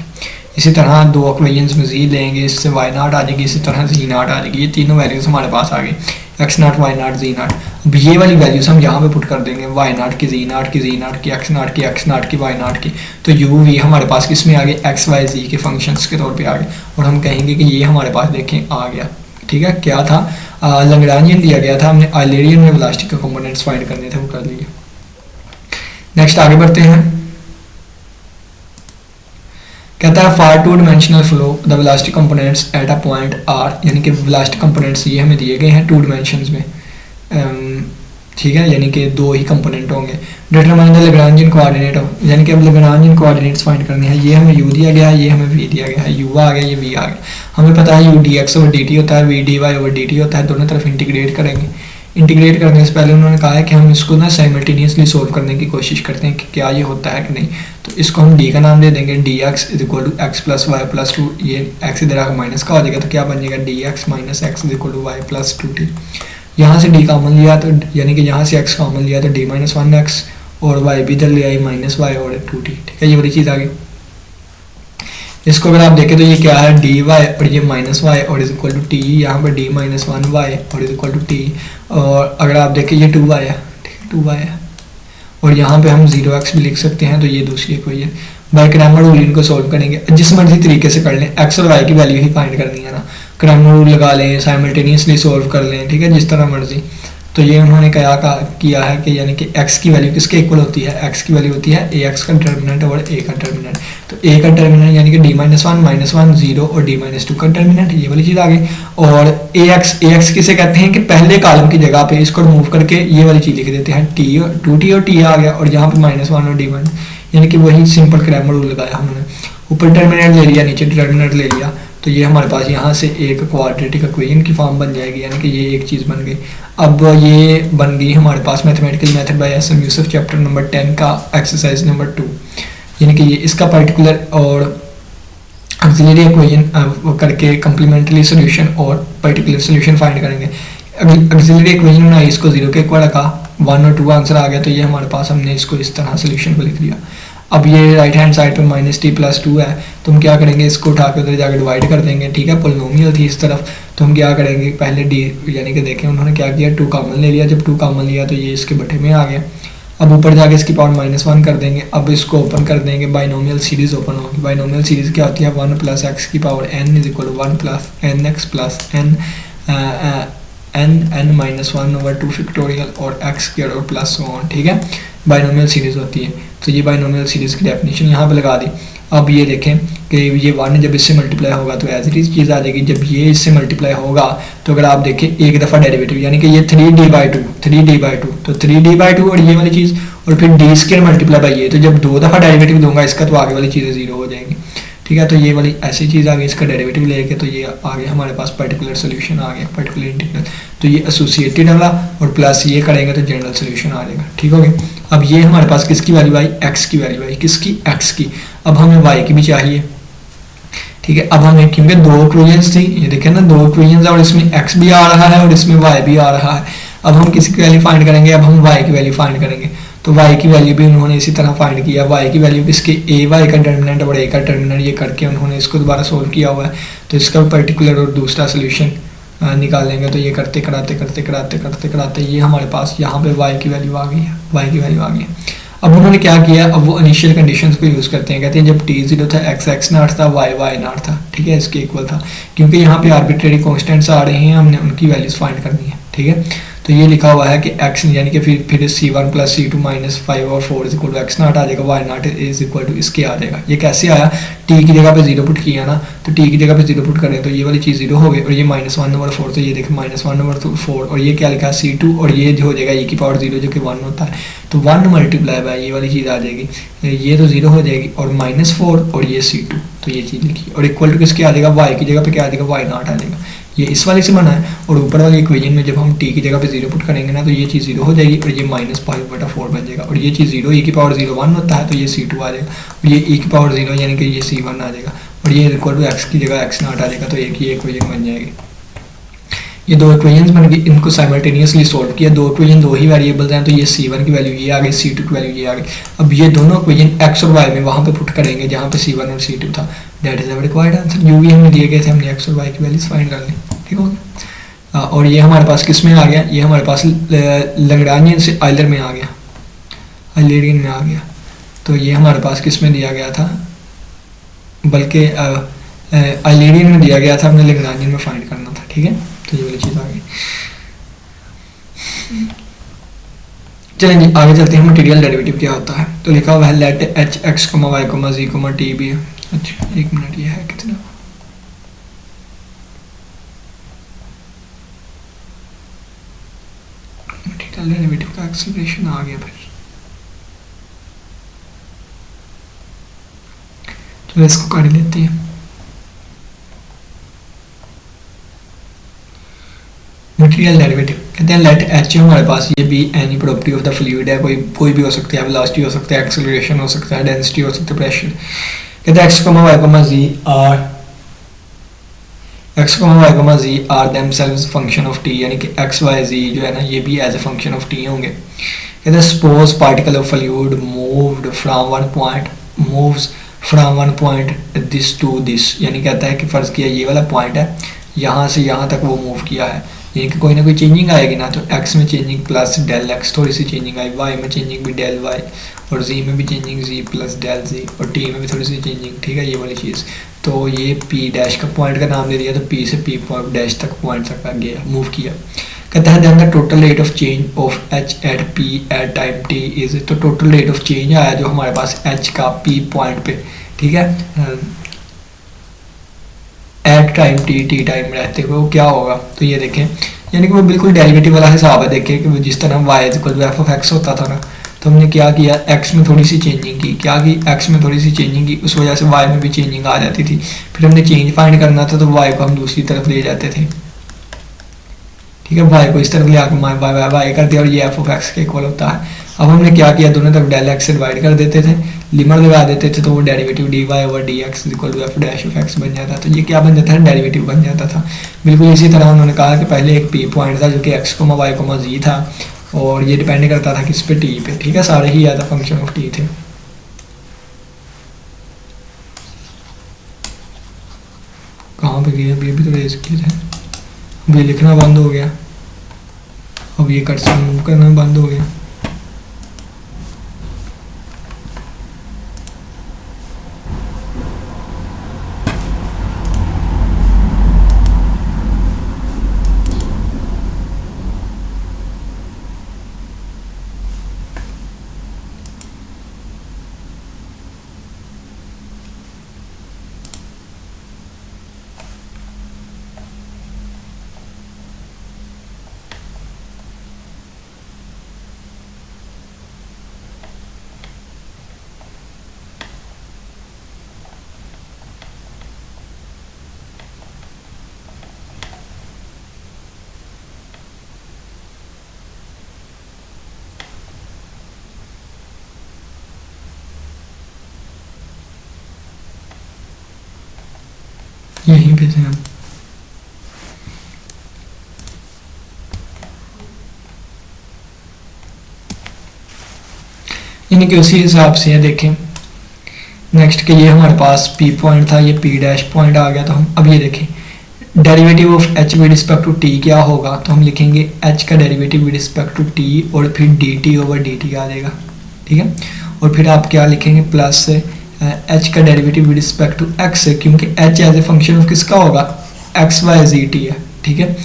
इसी तरह दो इक्वेशंस मजीद लेंगे, इससे वाई नॉट आ जाएगी, इसी तरह जी नॉट आ जाएगी। ये तीनों वैल्यूज हमारे पास आ गई, x naught, y naught, z naught. अब ये वाली वैल्यूज हम यहाँ पे पुट कर देंगे, वाई नॉट की, जी नॉट की, जी नॉट की, एक्स नॉट की, एक्स नॉट की, वाई नॉट की। तो यू वी हमारे पास किस में आ गए, एक्स वाई जी के फंक्शंस के तौर पे आ गए और हम कहेंगे कि ये हमारे पास देखें आ गया, ठीक है। क्या था, लैग्रांजियन दिया गया था, हमने आइलेरियन में वेलोसिटी के कंपोनेंट्स फाइंड करने थे, वो कर लिए। नेक्स्ट आगे बढ़ते हैं। कहता है for two dimensional flow the velocity components at a point are, यानी कि वेलोसिटी कंपोनेंट्स ये हमें दिए गए हैं टू डिमेंशंस में, ठीक है, यानी कि दो ही कंपोनेंट होंगे। डिटरमाइन द लैग्रांजियन कोऑर्डिनेट, यानी कि अब लैग्रांजियन कोऑर्डिनेट्स फाइंड करने हैं। ये हमें u दिया गया है, ये हमें v दिया गया है, u आ गया, ये v आ गया। हमें पता है u dx ओवर dt होता है, v dy ओवर dt होता है, दोनों तरफ इंटीग्रेट करेंगे। इंटीग्रेट करने से पहले उन्होंने कहा है कि हम इसको ना साइमल्टेनियसली सोल्व करने की कोशिश करते हैं कि क्या ये होता है कि नहीं। तो इसको हम d का नाम दे देंगे, dx is equal to x plus y plus two, ये x इधर आकर माइनस का हो जाएगा तो क्या बन जाएगा, dx minus x is equal to y plus 2t। यहाँ से d कॉमन लिया तो यानी कि यहाँ से x कॉमन लिया तो d माइनस 1x और y भी इधर ले आई माइनस वाई और 2t, ठीक है, ये बड़ी चीज़ आ गई। इसको अगर आप देखें तो ये क्या है, dy और ये माइनस वाई और इज इक्वल टू टी, यहाँ पर d माइनस 1y और इज इक्वल टू टी, और अगर आप देखें ये 2y है, ठीक है, 2y है और यहाँ पे हम 0x भी लिख सकते हैं। तो ये दूसरी इक्वेशन बाय क्रैमर रूल इनको सोल्व करेंगे, जिस मर्जी तरीके से कर लें, x और y की वैल्यू ही फाइंड करनी है ना, क्रैमर रूल लगा लें, साइमल्टेनियसली सोल्व कर लें, ठीक है, जिस तरह मर्जी। तो ये उन्होंने क्या किया है कि यानी कि x की वैल्यू किसके इक्वल होती है, x की वैल्यू होती है ax का डिटर्मिनेंट और a का डिटर्मिनेंट। तो a का डिटर्मिनेंट यानी कि d माइनस 1 माइनस 1 0 और d माइनस 2 का डिटर्मिनेंट, ये वाली चीज़ आ गई। और ax किसे कहते हैं कि पहले कॉलम की जगह पे इसको रिमूव करके ये वाली चीज़ लिख देते हैं, t और 2t और t आ गया और यहाँ पे माइनस 1 और d माइनस, यानी कि वही सिंपल क्रैमर रूल लगाया हमने। ऊपर डिटर्मिनेंट ले लिया, नीचे डिटर्मिनेंट ले लिया, तो ये हमारे पास यहाँ से एक क्वाड्रेटिक इक्वेशन की फॉर्म बन जाएगी, यानी कि ये एक चीज़ बन गई। अब ये बन गई हमारे पास mathematical method by S M. Yusuf chapter number 10 का एक्सरसाइज नंबर 2, यानी कि ये इसका पर्टिकुलर और ऑक्सिलरी इक्वेशन करके कम्प्लीमेंट्री सोल्यूशन और पर्टिकुलर सोल्यूशन फाइंड करेंगे। ऑक्सिलरी इक्वेशन बनाई, इसको 0 के इक्वल रखा, 1 और 2 आंसर आ गया, तो ये हमारे पास हमने इसको इस तरह सोल्यूशन को लिख दिया। अब ये राइट हैंड साइड पे माइनस टी प्लस 2 है, तो हम क्या करेंगे, इसको उठा के उधर जाकर डिवाइड कर देंगे, ठीक है, पोलिनोमियल थी इस तरफ, तो हम क्या करेंगे, पहले डी यानी कि देखें उन्होंने क्या किया, 2 कॉमन ले लिया, जब 2 कॉमन लिया तो ये इसके बटे में आ गया। अब ऊपर जाके इसकी पावर माइनस 1 कर देंगे, अब इसको ओपन कर देंगे, बाइनोमियल सीरीज ओपन होगी। बाइनोमियल सीरीज क्या होती है, 1 प्लस एक्स की power n is equal to 1 plus n x plus n minus 1 over 2 factorial और x स्क्वायर और प्लस सो ऑन, ठीक है, बाइनोमियल सीरीज होती है। तो ये बाइनोमियल सीरीज की डेफिनेशन यहाँ पे लगा दी। अब ये देखें कि ये 1 जब इससे मल्टीप्लाई होगा तो एज इट इज चीज़ आ जाएगी, जब ये इससे मल्टीप्लाई होगा तो अगर आप देखें एक दफ़ा डेरिवेटिव यानी कि ये 3d/2 तो 3d/2 और ये वाली चीज़ और फिर d स्क्वायर मल्टीप्लाई बाई ये, तो जब 2 दफ़ा डेरिवेटिव दूंगा इसका तो आगे वाली चीज़ें 0 हो जाएंगी, ठीक है। तो ये वाली ऐसी चीज़ आ गई, इसका डेरिवेटिव लेके तो ये आगे हमारे पास पर्टिकुलर सोल्यूशन आ गया, पर्टिकुलर इंटीग्रल। तो ये एसोसिएटेड वाला और प्लस ये करेंगे तो जनरल सोल्यूशन आ जाएगा, ठीक हो गया। अब ये हमारे पास किसकी वैल्यू आई, x की वैल्यू आई, किसकी, x की। अब हमें y की भी चाहिए, ठीक है। अब हमें क्योंकि 2 इक्वेशंस थी, ये देखें ना 2 इक्वेशंस और इसमें x भी आ रहा है और इसमें y भी आ रहा है। अब हम किसकी वैल्यू फाइंड करेंगे, अब हम y की वैल्यू फाइंड करेंगे। तो y की वैल्यू भी उन्होंने इसी तरह फाइंड किया, y की वैल्यू किसके, ay का डिटर्मिनेंट और a का डिटर्मिनेंट ये करके उन्होंने इसको दोबारा सोल्व किया हुआ है। तो इसका पर्टिकुलर और दूसरा सोल्यूशन निकालेंगे, तो ये करते कराते ये हमारे पास यहाँ पे y की वैल्यू आ गई है, y की वैल्यू आ गई है। अब उन्होंने क्या किया, अब वो इनिशियल कंडीशंस को यूज़ करते हैं, कहते हैं जब t 0 था x नॉट था y नॉट था, ठीक है, इसके इक्वल था, क्योंकि यहाँ पे आर्बिट्रेरी कॉन्स्टेंट्स आ रहे हैं, हमने उनकी वैल्यूज फाइंड करनी है, ठीक है। तो ये लिखा हुआ है कि x यानी कि फिर c1 प्लस c2 माइनस 5 और 4 is equal to x naught आ जाएगा, y naught is equal to इसके आ जाएगा। ये कैसे आया, t की जगह पे 0 पुट किया ना, तो t की जगह पे 0 पुट करें तो ये वाली चीज़ 0 हो गई, और ये -1/4, तो ये देखें -1/4, और ये क्या लिखा है c2, और ये जो हो जाएगा e की पावर 0 जो कि 1 होता है, तो 1 मल्टीप्लाई बाय ये वाली चीज़ आ जाएगी, ये तो 0 हो जाएगी, और -4 और ये c2, तो ये चीज़ लिखी, और इक्वल टू किसके आ जाएगा, y की जगह पे क्या आ जाएगा, y नॉट आ जाएगा। ये इस वाले से बना है, और ऊपर वाली इक्वेशन में जब हम t की जगह पे 0 पुट करेंगे ना, तो ये चीज़ 0 हो जाएगी, और ये -5/4 बन जाएगा, और ये चीज़ 0 e की पावर 0 1 होता है, तो ये c2 आ जाएगा, और ये e की पावर 0 यानी कि ये c1 आ जाएगा, और ये इक्वल टू x की जगह x नॉट आ जाएगा, तो एक ही इक्वेशन बन जाएगी। ये दो इक्वेशंस बन गई, इनको साइमल्टेनियसली सॉल्व किया, दो इक्वेशन दो ही वेरिएबल्स हैं, तो ये c1 की वैल्यू ये आ गई, c2 की वैल्यू ये आ गई। अब ये दोनों इक्वेशन x और y में वहाँ पे पुट करेंगे जहाँ पे c1 और c2 था, that is our required answer. जो भी हमें दिए गए थे हमने x और y की वैल्यूज फाइंड कर ली, ठीक हो गया। और ये हमारे पास किस में आ गया, ये हमारे पास लैग्रांजियन से आइलर में आ गया, आइलेरियन में आ गया, तो ये हमारे पास किस में दिया गया था, बल्कि आइलेरियन में दिया गया था, हमने लैग्रांजियन में फाइंड करना था, ठीक है। तो ये वाली चीज़ आ गई। चलें जी आगे चलते हैं, मटेरियल डेरिवेटिव क्या होता है। तो लिखा हुआ है let h x comma y comma z comma t भी है। अच्छा एक मिनट, ये है कितना, मटेरियल डेरिवेटिव का एक्सेलरेशन आ गया फिर, तो इसको काट लेते हैं। मटेरियल डेरिवेटिव कहते हैं लेट एच हमारे पास, ये भी any property of the fluid है, कोई भी हो सकता है, वेलोसिटी हो सकता है, एक्सेलरेशन हो सकता है, डेंसिटी हो सकता है, प्रेशर। कहते हैं x comma y comma z are themselves function of t, यानी कि एक्स वाई जी जो है ना ये भी एज ए फंक्शन ऑफ टी होंगे। कहते हैं suppose particle of fluid moves from one point this to this, यानी कहता है कि फ़र्ज़ किया ये वाला पॉइंट है, यहाँ से यहाँ तक वो मूव किया है, यानी कि कोई ना कोई चेंजिंग आएगी ना, तो x में चेंजिंग प्लस डेल x थोड़ी सी चेंजिंग आई, y में चेंजिंग भी डेल y, और z में भी changing z plus del z, और t में भी थोड़ी सी चेंजिंग, ठीक है, ये वाली चीज़। तो ये p डैश का पॉइंट का नाम दे दिया, तो p से p पॉइंट डैश तक पॉइंट तक गया, मूव किया। कहता है then the total rate of change of h at p at time t is, तो टोटल रेट ऑफ चेंज आया जो हमारे पास h का p पॉइंट पे, ठीक है, एट टाइम टी टाइम रहते हुए वो क्या होगा, तो ये देखें, यानी कि वो बिल्कुल डेरिवेटिव वाला हिसाब है। देखें कि वो जिस तरह y equal to f of x होता था ना, तो हमने क्या किया, x में थोड़ी सी चेंजिंग की, क्या की, x में थोड़ी सी चेंजिंग की, उस वजह से y में भी चेंजिंग आ जाती थी। फिर हमने चेंज फाइंड करना था, तो y को हम दूसरी तरफ ले जाते थे, ठीक है, y को इस तरफ ले आकर y कर दिया, और ये एफ ऑफ एक्स के इक्वल होता है। अब हमने क्या किया, दोनों तरफ डेल एक्स से डिवाइड कर देते थे, लिमिट लगा देते थे, तो वो derivative d y over d x equal to f dash of x बन जाता। तो ये क्या बन जाता है, डेरिवेटिव बन जाता था। बिल्कुल इसी तरह उन्होंने कहा कि पहले एक पी पॉइंट था जो कि एक्स कोमा वाई कोमा जी था, और ये डिपेंड करता था किस पे, टी पे, ठीक है, सारे ही ज़्यादा फंक्शन ऑफ टी थे। कहाँ पे गए, अभी तो रेज किए थे, अभी लिखना बंद हो गया, अब ये कर्सर मूव करना बंद हो गया। यहीं पे से हम यानी कि उसी हिसाब से देखें नेक्स्ट के, ये हमारे पास p पॉइंट था, ये p डैश पॉइंट आ गया। तो हम अब ये देखें derivative of h with respect to t क्या होगा, तो हम लिखेंगे h का derivative with respect to t, और फिर dt ओवर dt आ जाएगा, ठीक है, और फिर आप क्या लिखेंगे, प्लस h का derivative with respect to x, क्योंकि h as a function of किसका होगा, x y z t है, ठीक है।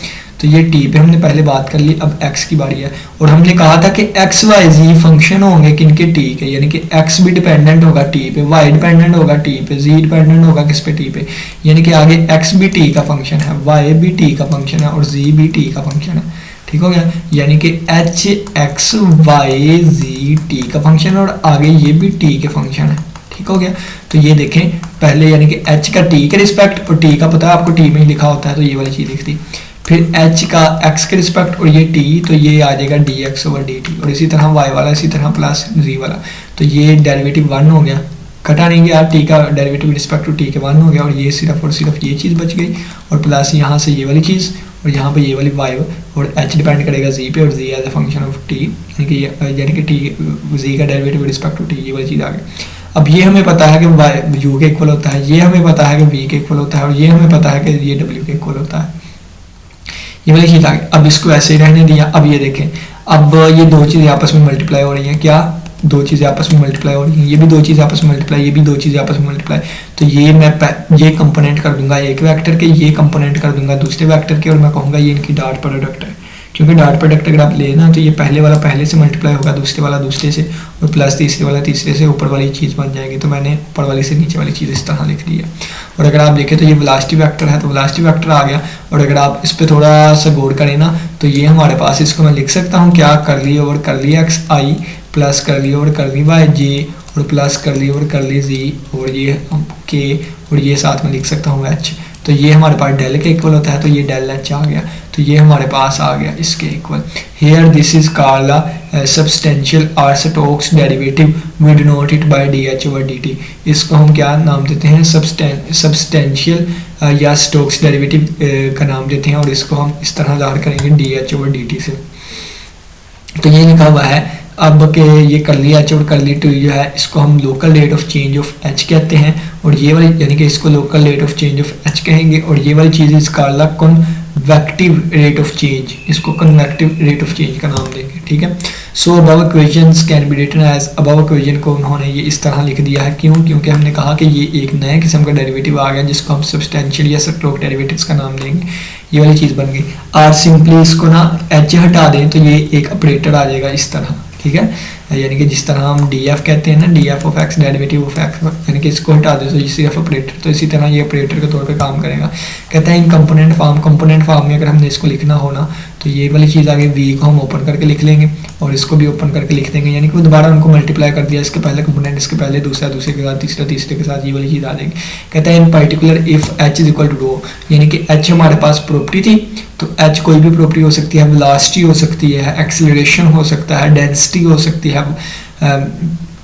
तो ये टी पे हमने पहले बात कर ली, अब एक्स की बारी है। और हमने कहा था कि एक्स वाई जी फंक्शन होंगे किनके, टी के, यानी कि एक्स भी डिपेंडेंट होगा टी पे, वाई डिपेंडेंट होगा टी पे, जी डिपेंडेंट होगा किस पे, टी पे, यानी कि आगे एक्स भी टी का फंक्शन है, वाई भी टी का फंक्शन है और जी भी टी का फंक्शन है। ठीक हो गया, यानी कि h x y z t का फंक्शन और आगे ये भी टी के फंक्शन है। ठीक हो गया, तो ये देखें पहले यानी कि h का t के रिस्पेक्ट और t का पता है आपको t में ही लिखा होता है, तो ये वाली चीज़ लिख दी। फिर h का x के रिस्पेक्ट और ये t, तो ये आ जाएगा dx ओवर dt, और इसी तरह y वाला इसी तरह प्लस z वाला, तो ये डेरिवेटिव 1 हो गया, कटा नहीं गया, t का डेरिवेटिव रिस्पेक्ट टू t के 1 हो गया, और ये सिर्फ और सिर्फ ये चीज़ बच गई, और प्लस यहाँ से ये वाली चीज़ और यहाँ पे ये वाली y, और h डिपेंड करेगा z पे और z as a function of t, यानी कि t z का डेरिवेटिव रिस्पेक्ट टू t, ये वाली चीज़ आ गई। अब ये हमें पता है कि u के इक्वल होता है, ये हमें पता है कि v के इक्वल होता है, और ये हमें पता है कि ये w के इक्वल होता है, ये वाली चीज़ आ गई। अब इसको ऐसे ही रहने दिया। अब ये देखें, अब ये दो चीज़ें आपस में मल्टीप्लाई हो रही हैं, क्या दो चीज़ें आपस में मल्टीप्लाई हो रही हैं, ये भी दो चीज़ें आपस में मल्टीप्लाई, ये भी दो चीज़ें आपस में मल्टीप्लाई, तो ये मैं ये कंपोनेंट कर दूंगा एक वेक्टर के, ये कंपोनेंट कर दूंगा दूसरे वेक्टर के, और मैं कहूँगा ये इनकी डॉट प्रोडक्ट है, क्योंकि डॉट प्रोडक्ट अगर आप लेना तो ये पहले वाला पहले से मल्टीप्लाई होगा, दूसरे वाला दूसरे से, और प्लस तीसरे वाला तीसरे से, ऊपर वाली चीज़ बन जाएगी। तो मैंने ऊपर वाली से नीचे वाली चीज़ इस तरह लिख दी है। और अगर आप देखें तो ये वेलोसिटी वेक्टर है, तो वेलोसिटी वेक्टर आ गया। और अगर आप इस पर थोड़ा सा गौर करें ना, तो ये हमारे पास, इसको मैं लिख सकता हूँ क्या, कर ली ओवर कर ली एक्स आई प्लस कर ली ओवर कर ली वाई जे और प्लस कर ली ओवर कर ली जी और ये के, और ये साथ में लिख सकता हूँ एच। तो ये हमारे पास डेल के इक्वल होता है, तो ये डेल एच आ गया, तो ये हमारे पास आ गया इसके equal. Here this is called a substantial और Stokes derivative, we denote it by d h over d t. इसको हम क्या नाम देते हैं, सब्सटेंशियल या स्टोक्स डेरिवेटिव का नाम देते हैं, और इसको हम इस तरह ज़ाहिर करेंगे D h over d T से। तो ये लिखा हुआ है अब के ये कर लिया एच और कर ली टू जो है, इसको हम local rate of change of h कहते हैं, और ये वाली यानी कि इसको local rate of change of h कहेंगे, और ये वाली चीज़ इसका अलग कन्वेक्टिव रेट ऑफ चेंज, इसको कन्वेक्टिव रेट ऑफ चेंज का नाम देंगे। ठीक है, so above equations can be written as, above equation को उन्होंने ये इस तरह लिख दिया है, क्यों, क्योंकि हमने कहा कि ये एक नए किस्म का डेरिवेटिव आ गया जिसको हम सब्सटेंशियल या स्ट्रोक डेरिवेटिव्स का नाम देंगे, ये वाली चीज़ बन गई। और सिंपली इसको ना एच हटा दें तो ये एक ऑपरेटर आ जाएगा इस तरह। ठीक है, यानी कि जिस तरह हम डी एफ कहते हैं ना, D F of x derivative of x, यानी कि इसको हटा दो तो ये सिर्फ ऑपरेटर, तो इसी तरह ये ऑपरेटर के तौर पे काम करेगा। कहते हैं इन कंपोनेंट फॉर्म में अगर हमने इसको लिखना हो ना, तो ये वाली चीज़ आगे वी को हम ओपन करके लिख लेंगे और इसको भी ओपन करके लिख देंगे, यानी कि दोबारा उनको मल्टीप्लाई कर दिया, इसके पहले कंपोनेंट इसके पहले, दूसरा दूसरे के साथ, तीसरा तीसरे के साथ, ये वाली चीज़ आ जाएगी। कहता है in particular if h is equal to rho, यानी कि एच हमारे पास प्रॉपर्टी थी, तो एच कोई भी प्रॉपर्टी हो सकती है, वेलोसिटी हो सकती है, एक्सीलरेशन हो सकता है, डेंसिटी हो सकती है,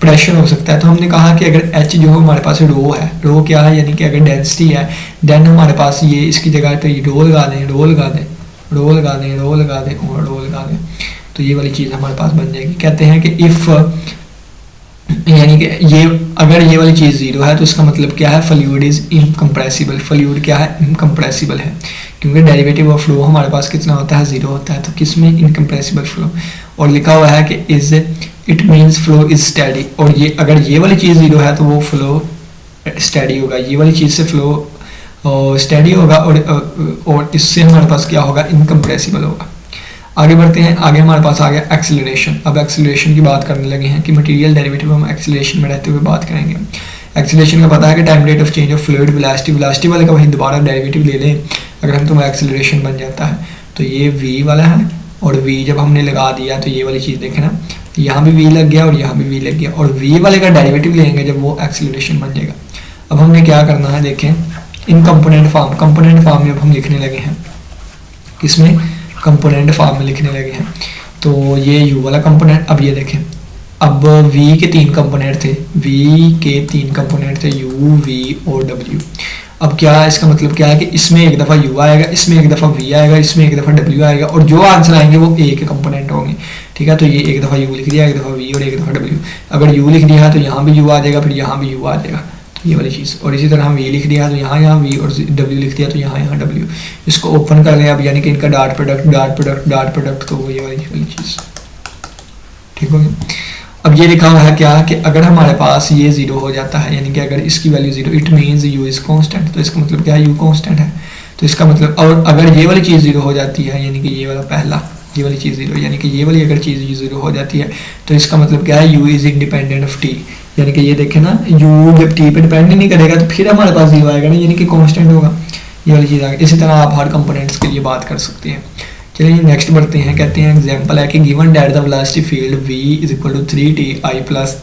प्रेशर हो सकता है। तो हमने कहा कि अगर एच जो हमारे पास रो है, रो क्या है, यानी कि अगर डेंसिटी है, देन हमारे पास ये इसकी जगह पे रो लगा दें, रो लगा दें, रो लगा दें, रो लगा दें और रो लगा दें, तो ये वाली चीज़ हमारे पास बन जाएगी। कहते हैं कि इफ़, यानी कि ये अगर ये वाली चीज़ जीरो है तो इसका मतलब क्या है, फ्लूइड इज इनकम्प्रेसिबल, फ्लूइड क्या है, इनकम्प्रेसिबल है, क्योंकि डेरिवेटिव ऑफ फ्लो हमारे पास कितना होता है, जीरो होता है, तो किस में, इनकम्प्रेसिबल फ्लो। और लिखा हुआ है कि is it means flow is study, और ये अगर ये वाली चीज़ जीरो है तो वो फ्लो स्टडी होगा, ये वाली चीज़ से फ्लो स्टडी होगा, और इससे हमारे पास क्या होगा, इनकम्प्रेसिबल होगा। आगे बढ़ते हैं, आगे हमारे पास आ गया एक्सीलरेशन। अब एक्सीलरेशन की बात करने लगे हैं कि मटेरियल डेरिवेटिव हम एक्सीलरेशन में रहते हुए बात करेंगे। एक्सीलरेशन का पता है कि time rate of change of fluid, velocity वाले का वही दोबारा डेरिवेटिव ले लें अगर हम, तो एक्सीलरेशन बन जाता है। तो ये v वाला है, और v जब हमने लगा दिया तो ये वाली चीज़ देखें ना, यहाँ भी v लग गया और यहाँ भी v लग गया, और v वाले का डेरिवेटिव लेंगे जब वो एक्सीलरेशन बन जाएगा। अब हमने क्या करना है, देखें इन कंपोनेंट फॉर्म में अब हम लिखने लगे हैं, इसमें कंपोनेंट फॉर्म में लिखने लगे हैं। तो ये u वाला कंपोनेंट, अब ये देखें, अब v के तीन कंपोनेंट थे, u, v और w। अब क्या इसका मतलब क्या है कि इसमें एक दफ़ा u आएगा, इसमें एक दफ़ा v आएगा, इसमें एक दफ़ा w आएगा, और जो आंसर आएंगे वो a के कंपोनेंट होंगे। ठीक है, तो ये एक दफ़ा u लिख दिया, एक दफ़ा v और एक दफ़ा w। अगर u लिख दिया है तो यहाँ भी u आ जाएगा, फिर यहाँ भी u आ जाएगा, तो ये वाली चीज़। और इसी तरह हम v लिख दिया तो यहाँ v, और w लिख दिया तो यहाँ w। इसको ओपन कर लें अब, यानी कि इनका डॉट प्रोडक्ट, तो ये वाली चीज़। ठीक हो गया। अब ये लिखा हुआ है क्या कि अगर हमारे पास ये जीरो हो जाता है, यानी कि अगर इसकी value zero, it means u is constant, तो इसका मतलब क्या है, u कांस्टेंट है। तो इसका मतलब, और अगर ये वाली चीज़ ज़ीरो हो जाती है, यानी कि ये वाला पहला, ये वाली चीज़ ज़ीरो, यानी कि ये वाली अगर चीज़ ज़ीरो हो जाती है तो इसका मतलब क्या है, u is independent of t, यानी कि ये देखें ना, u जब t पे डिपेंड नहीं करेगा तो फिर हमारे पास ज़ीरो आएगा ना, यानी कि कांस्टेंट होगा, ये वाली चीज़ आएगी। इसी तरह आप हर कंपोनेंट्स के लिए बात कर सकते हैं। चलिए नेक्स्ट बढ़ते हैं। कहते हैं एग्जांपल है कि given that the velocity field v is equal to 3ti plus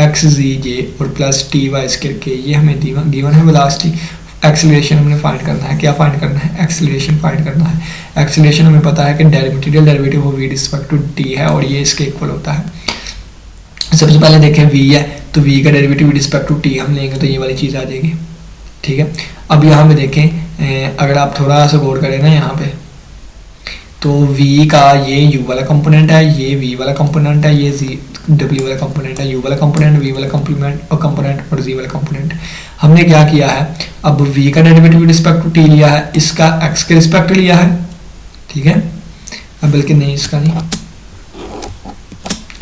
xzj और प्लस ty स्क्वायर के, ये हमें गिवन है वेलोसिटी। एक्सेलरेशन हमने फाइंड करना है, क्या फाइंड करना है, एक्सेलरेशन फाइंड करना है। एक्सेलरेशन हमें पता है कि मटीरियल डेरिवेटिव वो v रिस्पेक्ट टू t है और ये इसके इक्वल होता है। सबसे पहले देखें v है, तो v का डेरिवेटिव रिस्पेक्ट टू t हम लेंगे तो ये वाली चीज़ आ जाएगी, ठीक है। अब यहाँ पे देखें, अगर आप थोड़ा सा गौर करें ना यहाँ पे, तो v का ये u वाला कंपोनेंट है, ये v वाला कंपोनेंट है, ये w वाला कंपोनेंट है, u वाला कंपोनेंट, v वाला कंपोनेंट और z वाला कंपोनेंट। हमने क्या किया है, अब v का डेरिवेटिव रिस्पेक्ट टू t लिया है, इसका x के रिस्पेक्ट लिया है, ठीक है। अब बल्कि नहीं, इसका नहीं,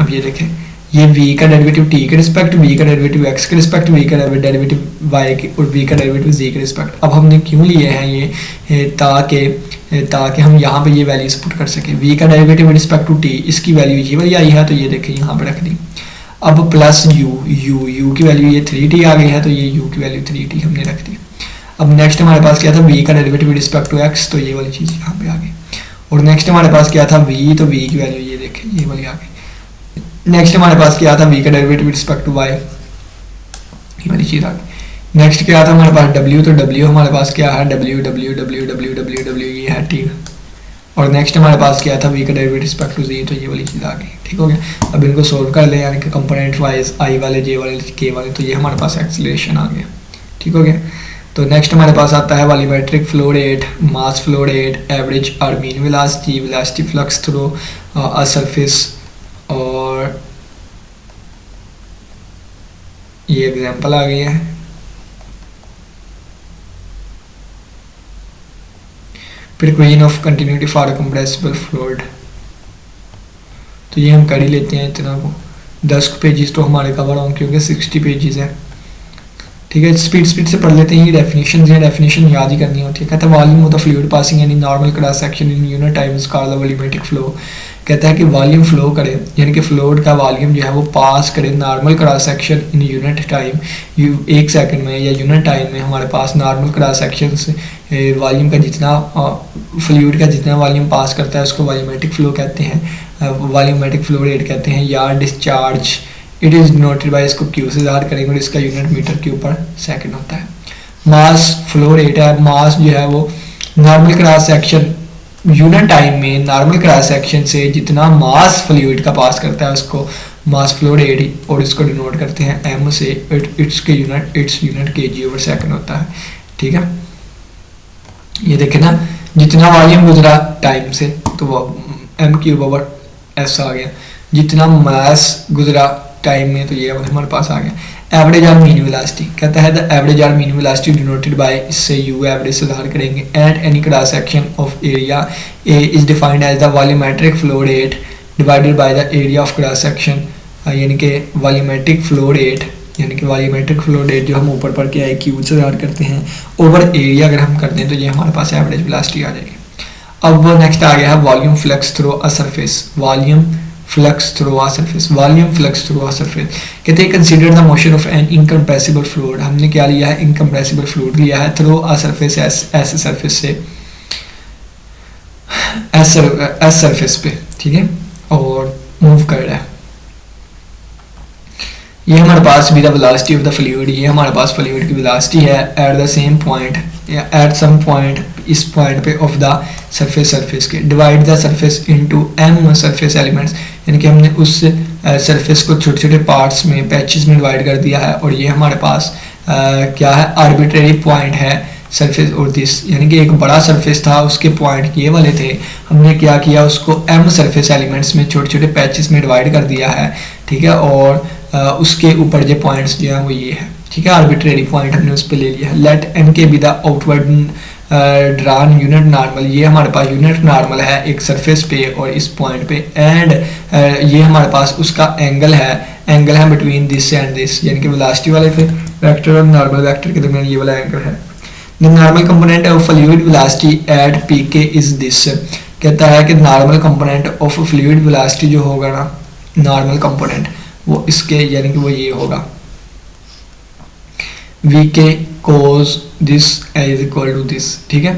अब ये देखें, ये v का डेरिवेटिव t के रिस्पेक्ट, v का डेरिवेटिव x के रिस्पेक्ट, v का डेरिवेटिव y के और v का डेरिवेटिव z के रिस्पेक्ट। अब हमने क्यों लिए हैं ये, ताकि हम यहाँ पे ये वैल्यूज पुट कर सकें। v का डेरिवेटिव रिस्पेक्ट टू t, इसकी वैल्यू ये वाली आई है, तो ये देखें यहाँ पे रख दी। अब प्लस u की वैल्यू ये 3t आ गई है, तो ये u की वैल्यू 3t हमने रख दी। अब नेक्स्ट हमारे पास क्या था, v का डेरिवेटिव रिस्पेक्ट टू x, तो ये वाली चीज़ यहाँ पे आ गई। और नेक्स्ट हमारे पास क्या था, v, तो v की वैल्यू ये देखें ये वाली आ गई। नेक्स्ट हमारे पास क्या था, v का डेरिवेटिव रिस्पेक्ट टू y, ये वाली चीज़ आ गई। नेक्स्ट क्या था हमारे पास w, तो w हमारे पास क्या है, w ये है t। और नेक्स्ट हमारे पास क्या था, v का डेरिवेटिव रिस्पेक्ट टू z, तो ये वाली चीज़ आ गई, ठीक हो गया। अब इनको सोल्व कर ले, यानी कि कंपोनेंट वाइज i वाले, j वाले, k वाले, तो ये हमारे पास एक्सीलरेशन आ गया, ठीक हो गया। तो नेक्स्ट हमारे पास आता है volumetric flow rate, mass flow rate, average और mean velocity, velocity flux through a surface, और ये एग्जांपल आ गई है। फिर equation of continuity for a compressible fluid, तो ये हम कर ही लेते हैं इतना को। 10 पेजेस तो हमारे कवर होंगे क्योंकि 60 पेजेस है, ठीक है। स्पीड से पढ़ लेते हैं। ये डेफिनेशन है, डेफिनेशन याद ही करनी होती है। कहता है volume of the fluid passing any normal cross section in unit time is called the volumetric flow. कहता है कि वॉल्यूम फ्लो करे, यानी कि फ्लूइड का वॉल्यूम जो है वो पास करे normal cross section in unit time, 1 second में या यूनिट टाइम में हमारे पास नॉर्मल क्रॉस सेक्शन से वॉल्यूम का जितना फ्लूइड का जितना वॉल्यूम पास करता है उसको वॉल्यूमेट्रिक फ्लो कहते हैं, वॉल्यूमेट्रिक फ्लो रेट कहते हैं, या discharge. It is noted bye, इसको क्यू से ज़ाहिर करेंगे और इसका यूनिट मीटर क्यूब पर सेकंड होता है। मास फ्लो रेट है, मास जो है वो normal cross section unit time में नॉर्मल क्रॉस सेक्शन से जितना मास फ्लूइड का पास करता है उसको मास फ्लो रेट, और इसको डिनोट करते हैं एम से, its unit KG over second होता है, ठीक है। ये देखें ना, जितना वॉल्यूम गुजरा टाइम से तो वो एम क्यूब ओवर एस आ गया, जितना मास गुजरा टाइम में तो ये हमारे पास आ गया। एवरेज और मीन वेलोसिटी कहता है द एवरेज और मीन वेलोसिटी डिनोटेड बाय, इससे यू एवरेज से ज़ाहिर करेंगे। At any cross section of area A is defined as the volumetric flow rate divided by the area of cross section, यानी कि volumetric flow rate, यानी कि volumetric flow rate जो हम ऊपर पढ़ के आए क्यू से ज़ाहिर करते हैं, ओवर एरिया अगर हम करते हैं तो ये हमारे पास एवरेज वेलोसिटी आ जाएगी। अब नेक्स्ट आ गया है volume flux through a surface, volume flux through a surface, volume flux through a surface. कहते हैं consider the motion of an incompressible fluid, हमने क्या लिया है, इनकम्प्रेसिबल फ्लूइड लिया है, थ्रू आ सरफेस, ऐसे सरफेस से, एस सरफेस पे, ठीक है, और मूव कर रहा है। ये हमारे पास भी the velocity of the fluid, ये हमारे पास फ्लूइड की वेलोसिटी है at the same point, at some point, इस पॉइंट पे ऑफ द सरफेस के, divide the surface into m surface elements, यानी कि हमने उस सरफेस को छोटे छोटे पार्ट्स में, पैचेस में डिवाइड कर दिया है, और ये हमारे पास क्या है, आर्बिट्रेरी पॉइंट है सरफेस और दिस, यानी कि एक बड़ा सरफेस था, उसके पॉइंट ये वाले थे, हमने क्या किया, उसको एम सरफेस एलिमेंट्स में छोटे छोटे पैचेस में डिवाइड कर दिया है, ठीक है, और उसके ऊपर जो पॉइंट्स जो है वो ये है, ठीक है, आर्बिट्रेरी पॉइंट हमने उस पर ले लिया है। लेट एन के be the outward drawn unit normal, ये हमारे पास यूनिट नॉर्मल है एक सरफेस पे और इस पॉइंट पे, एंड ये हमारे पास उसका एंगल है बिटवीन दिस एंड दिस, यानी कि वेलोसिटी वाले पे वेक्टर और नॉर्मल वेक्टर के दरमियान ये वाला एंगल है। The normal component of fluid velocity at PK is this. कहता है कि normal component of fluid velocity जो होगा ना, नॉर्मल कंपोनेंट वो इसके यानी कि वो ये होगा v k cos this is equal to this, ठीक है।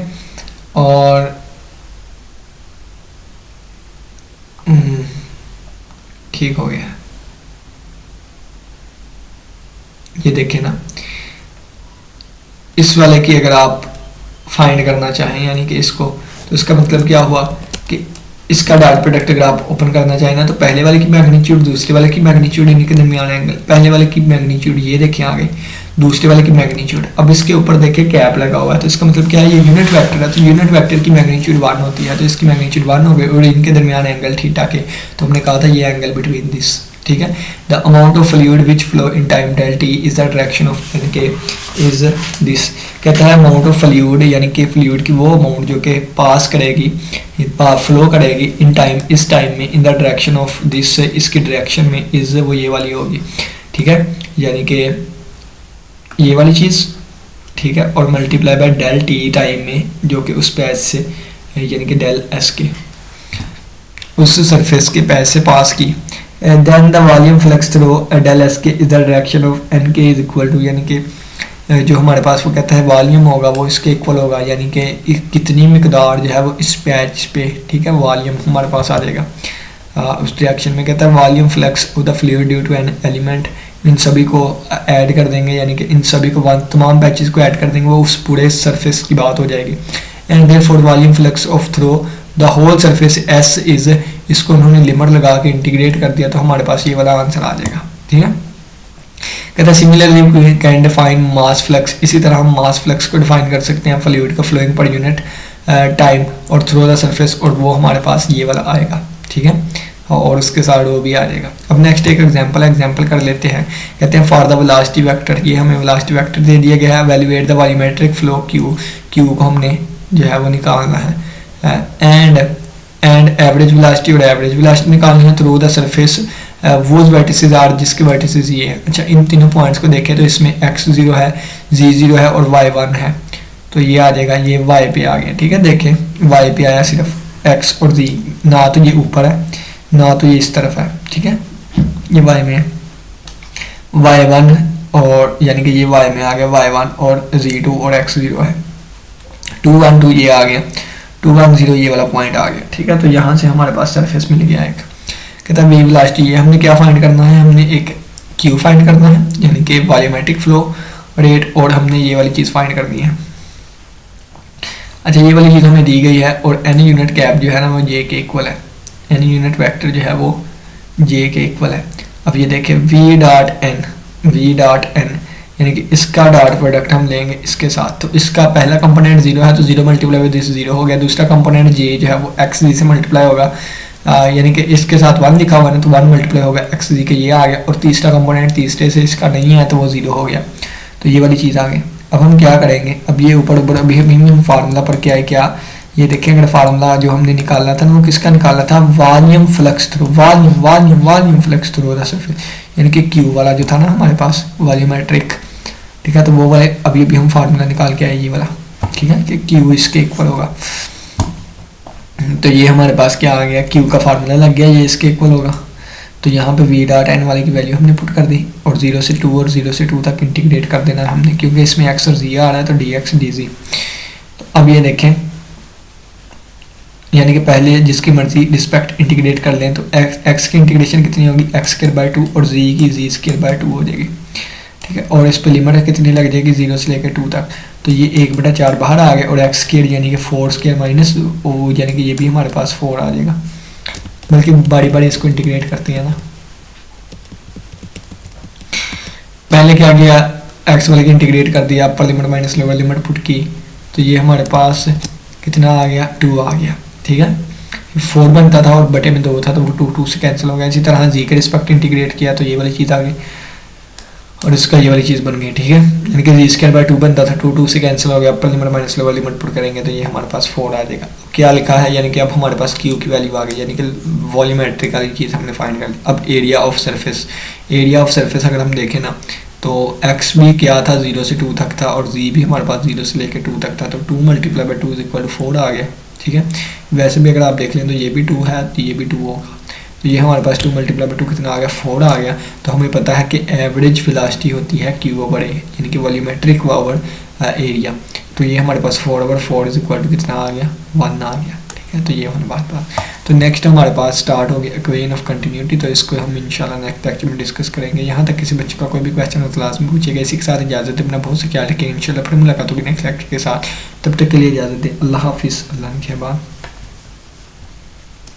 और ठीक हो गया, ये देखें ना, इस वाले की अगर आप फाइंड करना चाहें यानी कि इसको, तो इसका मतलब क्या हुआ कि इसका डॉट प्रोडक्ट अगर आप ओपन करना चाहें ना, तो पहले वाले की मैग्नीट्यूड दूसरे वाले की मैग्नीट्यूड इनके दरमियान एंगल, पहले वाले की मैग्नीट्यूड ये देखें आगे, दूसरे वाले की मैग्नीट्यूड, अब इसके ऊपर देखिए कैप लगा हुआ है, तो इसका मतलब क्या है, ये यूनिट वेक्टर है, तो यूनिट वेक्टर की मैग्नीट्यूड 1 होती है, तो इसकी मैग्नीट्यूड 1 हो गई और इनके दरमियान एंगल थीटा के, तो हमने कहा था ये एंगल बिटवीन दिस, ठीक है। The amount of fluid which flow in time del t is the direction of n k is this. कहता है अमाउंट ऑफ फ्लूइड यानी कि फ्लूइड की वो अमाउंट जो कि पास करेगी, फ्लो करेगी इन टाइम, इस टाइम में, in the direction of this, इसकी डायरेक्शन में इज वो ये वाली होगी, ठीक है, यानी कि ये वाली चीज़, ठीक है, और multiply by del t time में जो कि उस पैच से यानी कि डेल एस के उस सरफेस के पैच से पास की। Then the volume flux through del s k is the direction of n k is equal to, यानी कि जो हमारे पास वो कहता है वॉल्यूम होगा वो इसके इक्वल होगा, यानी कि कितनी मिकदार जो है वो इस पैच पे, ठीक है, वॉल्यूम हमारे पास आ जाएगा उस डायरेक्शन में। कहता है volume flux of the fluid due to n element, इन सभी को ऐड कर देंगे, यानी कि इन सभी को तमाम पैचेस को ऐड कर देंगे, वो उस पूरे सरफेस की बात हो जाएगी। And therefore volume flux of through the whole surface S is, इसको उन्होंने लिमिट लगा के इंटीग्रेट कर दिया, तो हमारे पास ये वाला आंसर आ जाएगा, ठीक है। कहता है similarly we can define mass flux, इसी तरह हम मास फ्लक्स को डिफाइन कर सकते हैं फ्लूइड का फ्लोइंग पर यूनिट टाइम और थ्रू द सरफेस, और वो हमारे पास ये वाला आएगा, ठीक है, और उसके साथ वो भी आ जाएगा। अब नेक्स्ट एक एग्जांपल कर लेते हैं। कहते हैं फॉर द वेलोसिटी वेक्टर, ये हमें वेलोसिटी वेक्टर दे दिया गया है, evaluate the volumetric flow Q को हमने जो है वो निकालना है, एंड एवरेज वेलोसिटी और एवरेज वेलोसिटी निकालनी है थ्रू द सरफेस, वो वर्टिसेस आर जिसके वर्टिसेस ये है। अच्छा, इन तीनों पॉइंट्स को देखें तो इसमें x0 है, z0 है और y1 है, तो ये आ जाएगा, ये y पे आ गया, ठीक है, देखें y पे आया सिर्फ x और z, ना तो ये ऊपर है ना तो ये इस तरफ है, ठीक है, ये y में है, y1 और यानी कि ये y में आ गया y1 और z2 और x0 है, 2 1 2 ये आ गया, 2 1 0 ये वाला पॉइंट आ गया, ठीक है। तो यहाँ से हमारे पास सरफेस मिल गया एक। कहता है वी वेलोसिटी, ये हमने क्या फाइंड करना है, हमने एक क्यू फाइंड करना है यानी कि वॉल्यूमेट्रिक फ्लो रेट, और हमने ये वाली चीज़ फाइंड करनी है। अच्छा, ये वाली चीज़ हमें दी गई है और एनी यूनिट कैप जो है ना वो जे के इक्वल है, एनी यूनिट वेक्टर जो है वो जे के इक्वल है। अब ये देखें वी डॉट एन यानी कि इसका डॉट प्रोडक्ट हम लेंगे इसके साथ, तो इसका पहला कंपोनेंट 0 है तो 0 मल्टीप्लाई विद दिस 0 हो गया, दूसरा कंपोनेंट जे जो है वो एक्स जी से मल्टीप्लाई होगा, यानी कि इसके साथ 1 लिखा हुआ है तो 1 मल्टीप्लाई होगा एक्स जी के, ये आ गया, और तीसरा कंपोनेंट तीसरे से इसका नहीं है तो वो 0 हो गया, तो ये वाली चीज़ आ गई। अब हम क्या करेंगे, अब ये ऊपर अभी हम फार्मूला पर क्या है, क्या ये देखिए, अगर फार्मूला जो हमने निकाला था वो किसका निकाला था, volume flux through, volume flux through the surface, यानी कि क्यू वाला जो था ना हमारे पास वॉल्यूमेट्रिक, ठीक है, तो वो वाले अभी हम फार्मूला निकाल के आए ये वाला, ठीक है, कि क्यू इसके इक्वल होगा, तो ये हमारे पास क्या आ गया, क्यू का फार्मूला लग गया, ये इसके इक्वल होगा, तो यहाँ पे वी डॉट एन वाले की वैल्यू हमने पुट कर दी, और 0 से 2 और 0 से 2 तक इंटीग्रेट कर देना है हमने, क्योंकि इसमें एक्स और जी आ रहा है तो डी एक्स डी जी। तो अब ये देखें, यानी कि पहले जिसकी मर्जी रिस्पेक्ट इंटीग्रेट कर लें तो एक्स की इंटीग्रेशन कितनी होगी, एक्स स्क्वायर बाय 2 और जी की जी स्क्वायर बाय 2 हो जाएगी, ठीक है, और इस पर लिमिट कितनी लग जाएगी 0 से लेकर 2 तक, तो ये 1/4 बाहर आ गया, और एक्स स्क्वायर यानी कि 4 स्क्वायर माइनस ओ, यानी कि ये भी हमारे पास 4 आ जाएगा, बल्कि बारी बारी इसको इंटीग्रेट करते हैं ना। पहले क्या किया, एक्स वाले की इंटीग्रेट कर दिया, upper limit minus lower limit put की, तो ये हमारे पास कितना आ गया, 2 आ गया, ठीक है, 4 बनता था और बटे में 2 था तो वो 2 से कैंसिल हो गया। इसी तरह जी के रिस्पेक्ट इंटीग्रेट किया तो ये वाली चीज़ आ गई, और इसका ये वाली चीज़ बन गई, ठीक है, यानी कि जी स्क्वायर बाय 2 बनता था, 2 से कैंसिल हो गया, upper limit minus lower limit put करेंगे तो ये हमारे पास 4 आ जाएगा। क्या लिखा है, यानी कि अब हमारे पास क्यू की वैल्यू आ गई, यानी कि वॉल्यूमेट्रिक वाली चीज़ हमने फाइंड कर ली। अब एरिया ऑफ सरफेस अगर हम देखें ना, तो x भी क्या था 0 से 2 तक था और z भी हमारे पास 0 से लेकर 2 तक था, तो 2 multiply by 2 is equal to 4 आ गया। ठीक है, वैसे भी अगर आप देख लें तो ये भी 2 है तो ये भी 2 होगा, तो ये हमारे पास 2 मल्टीप्लाई बाई 2 कितना आ गया 4 आ गया। तो हमें पता है कि एवरेज वेलोसिटी होती है q ओवर a, यानी कि वॉल्यूमेट्रिक ओवर एरिया। तो ये हमारे पास 4 ओवर 4 इज इक्वल टू कितना आ गया 1 आ गया। ठीक है, तो ये हमारे बात। तो नेक्स्ट हमारे पास स्टार्ट हो गया इक्वेशन ऑफ कंटिन्यूटी, तो इसको हम इंशाल्लाह नेक्स्ट लेक्चर में डिस्कस करेंगे। यहाँ तक किसी बच्चे का कोई भी क्वेश्चन हो तो लाजमी पूछिएगा। इसी के साथ इजाज़त है, अपना बहुत से ख्याल रखें। इंशाल्लाह फिर मुलाकात होगी नेक्स्ट लेक्चर के साथ, तब तक के लिए इजाज़त दें। अल्लाह हाफिज़, अल्लाह के बाद।